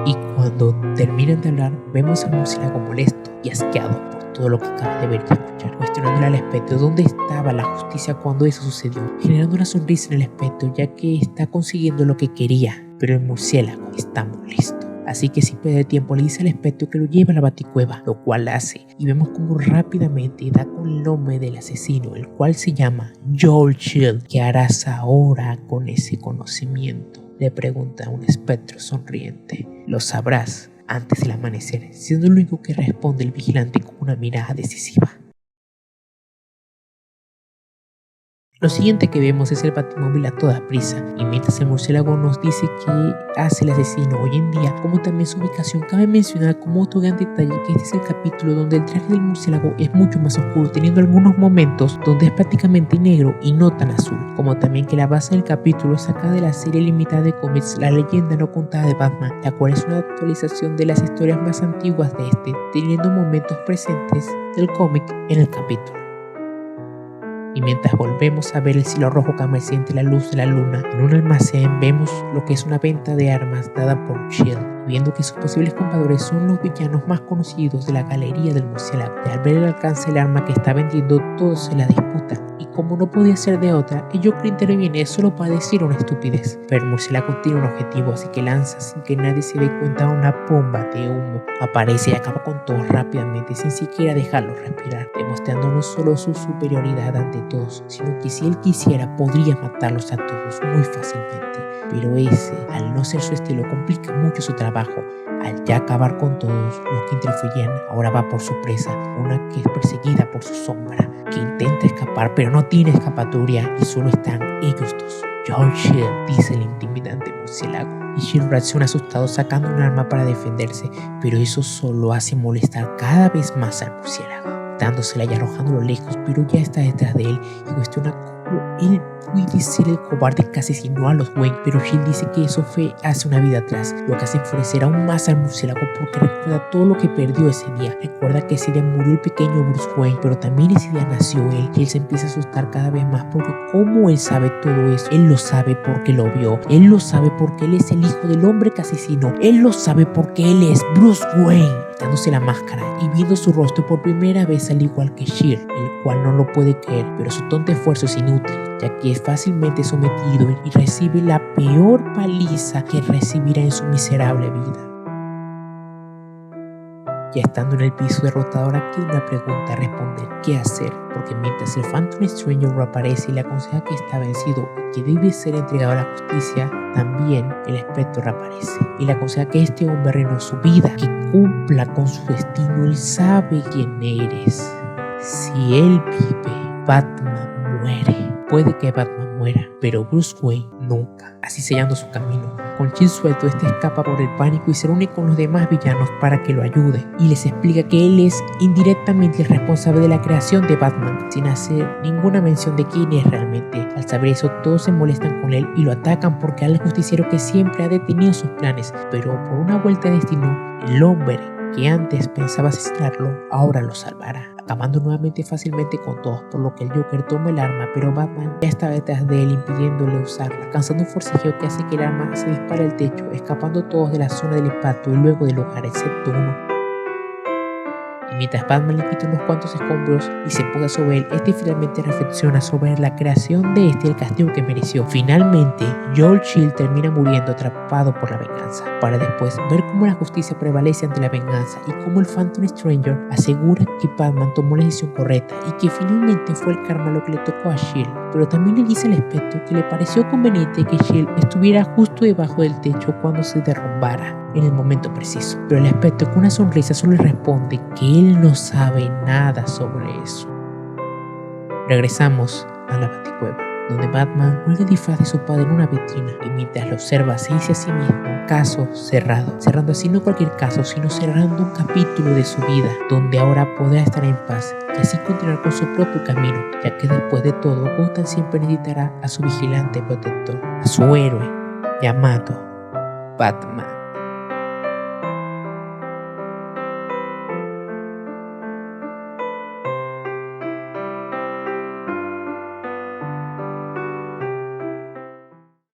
A: Y cuando terminan de hablar, vemos al murciélago molesto y asqueado por todo lo que acaba de ver y escuchar, cuestionándole al espectro dónde estaba la justicia cuando eso sucedió, generando una sonrisa en el espectro, ya que está consiguiendo lo que quería, pero el murciélago está molesto. Así que sin perder tiempo le dice al espectro que lo lleve a la baticueva, lo cual hace, y vemos como rápidamente da con el nombre del asesino, el cual se llama Joel Shield. ¿Qué harás ahora con ese conocimiento?, le pregunta un espectro sonriente. Lo sabrás antes del amanecer, siendo lo único que responde el vigilante con una mirada decisiva. Lo siguiente que vemos es el batimóvil a toda prisa, y mientras el murciélago nos dice qué hace el asesino hoy en día, como también su ubicación, cabe mencionar como otro gran detalle que este es el capítulo donde el traje del murciélago es mucho más oscuro, teniendo algunos momentos donde es prácticamente negro y no tan azul, como también que la base del capítulo es sacada de la serie limitada de cómics La Leyenda No Contada de Batman, la cual es una actualización de las historias más antiguas de este, teniendo momentos presentes del cómic en el capítulo. Y mientras volvemos a ver el cielo rojo que siente la luz de la luna, en un almacén vemos lo que es una venta de armas dada por Shield, viendo que sus posibles compradores son los villanos más conocidos de la galería del murciélago. Y al ver el alcance del arma que está vendiendo, todos se la disputan, y como no podía ser de otra, el Joker interviene solo para decir una estupidez, pero el murciélago tiene un objetivo, así que lanza sin que nadie se dé cuenta una bomba de humo. Aparece y acaba con todos rápidamente sin siquiera dejarlos respirar, demostrando no solo su superioridad ante todos, sino que si él quisiera podría matarlos a todos muy fácilmente, pero ese, al no ser su estilo, complica mucho su trabajo. Al ya acabar con todos los que interferían, ahora va por su presa, una que es perseguida por su sombra, que intenta escapar pero no tiene escapatoria y solo están ellos dos. Joel Shield, dice el intimidante murciélago, y Shield reacciona asustado sacando un arma para defenderse, pero eso solo hace molestar cada vez más al murciélago, dándosela y arrojándolo lejos, pero ya está detrás de él y cuestiona cómo él puede ser el cobarde que asesinó a los Wayne, pero Shield dice que eso fue hace una vida atrás, lo que hace enfurecer aún más al murciélago porque recuerda todo lo que perdió ese día. Recuerda que ese día murió el pequeño Bruce Wayne, pero también ese día nació él, y él se empieza a asustar cada vez más porque como él sabe todo eso, él lo sabe porque lo vio, él lo sabe porque él es el hijo del hombre que asesinó, él lo sabe porque él es Bruce Wayne, quitándose la máscara y viendo su rostro por primera vez al igual que Shield, el cual no lo puede creer, pero su tonto esfuerzo es inútil, ya que es fácilmente sometido y recibe la peor paliza que recibirá en su miserable vida. Ya estando en el piso derrotado, ahora queda una pregunta a responder: ¿qué hacer? Porque mientras el Phantom Stranger reaparece y le aconseja que está vencido y que debe ser entregado a la justicia, también el espectro reaparece y le aconseja que este hombre renueve su vida, que cumpla con su destino. Él sabe quién eres. Si él vive, Batman muere. Puede que Batman muera, pero Bruce Wayne nunca, así sellando su camino. Con Chill suelto, este escapa por el pánico y se reúne con los demás villanos para que lo ayude, y les explica que él es indirectamente el responsable de la creación de Batman, sin hacer ninguna mención de quién es realmente. Al saber eso, todos se molestan con él y lo atacan porque al justiciero que siempre ha detenido sus planes, pero por una vuelta de destino, el hombre que antes pensaba asesinarlo, ahora lo salvará, acabando nuevamente fácilmente con todos, por lo que el Joker toma el arma, pero Batman ya está detrás de él impidiéndole usarla, causando un forcejeo que hace que el arma se dispare al techo, escapando todos de la zona del impacto y luego del lugar, excepto uno. Y mientras Batman le quita unos cuantos escombros y se posa sobre él, este finalmente reflexiona sobre la creación de este y el castigo que mereció. Finalmente, Joel Chill termina muriendo atrapado por la venganza, para después ver cómo la justicia prevalece ante la venganza y cómo el Phantom Stranger asegura que Batman tomó la decisión correcta y que finalmente fue el karma lo que le tocó a Shield. Pero también le dice al espectro que le pareció conveniente que Shield estuviera justo debajo del techo cuando se derrumbara en el momento preciso, pero el espectro con una sonrisa solo le responde que él no sabe nada sobre eso. Regresamos a la Baticueva, donde Batman cuelga el disfraz de su padre en una vitrina y mientras lo observa se dice a sí mismo: caso cerrado, cerrando así no cualquier caso, sino cerrando un capítulo de su vida, donde ahora podrá estar en paz y así continuar con su propio camino, ya que después de todo Gotham siempre necesitará a su vigilante protector, a su héroe llamado Batman.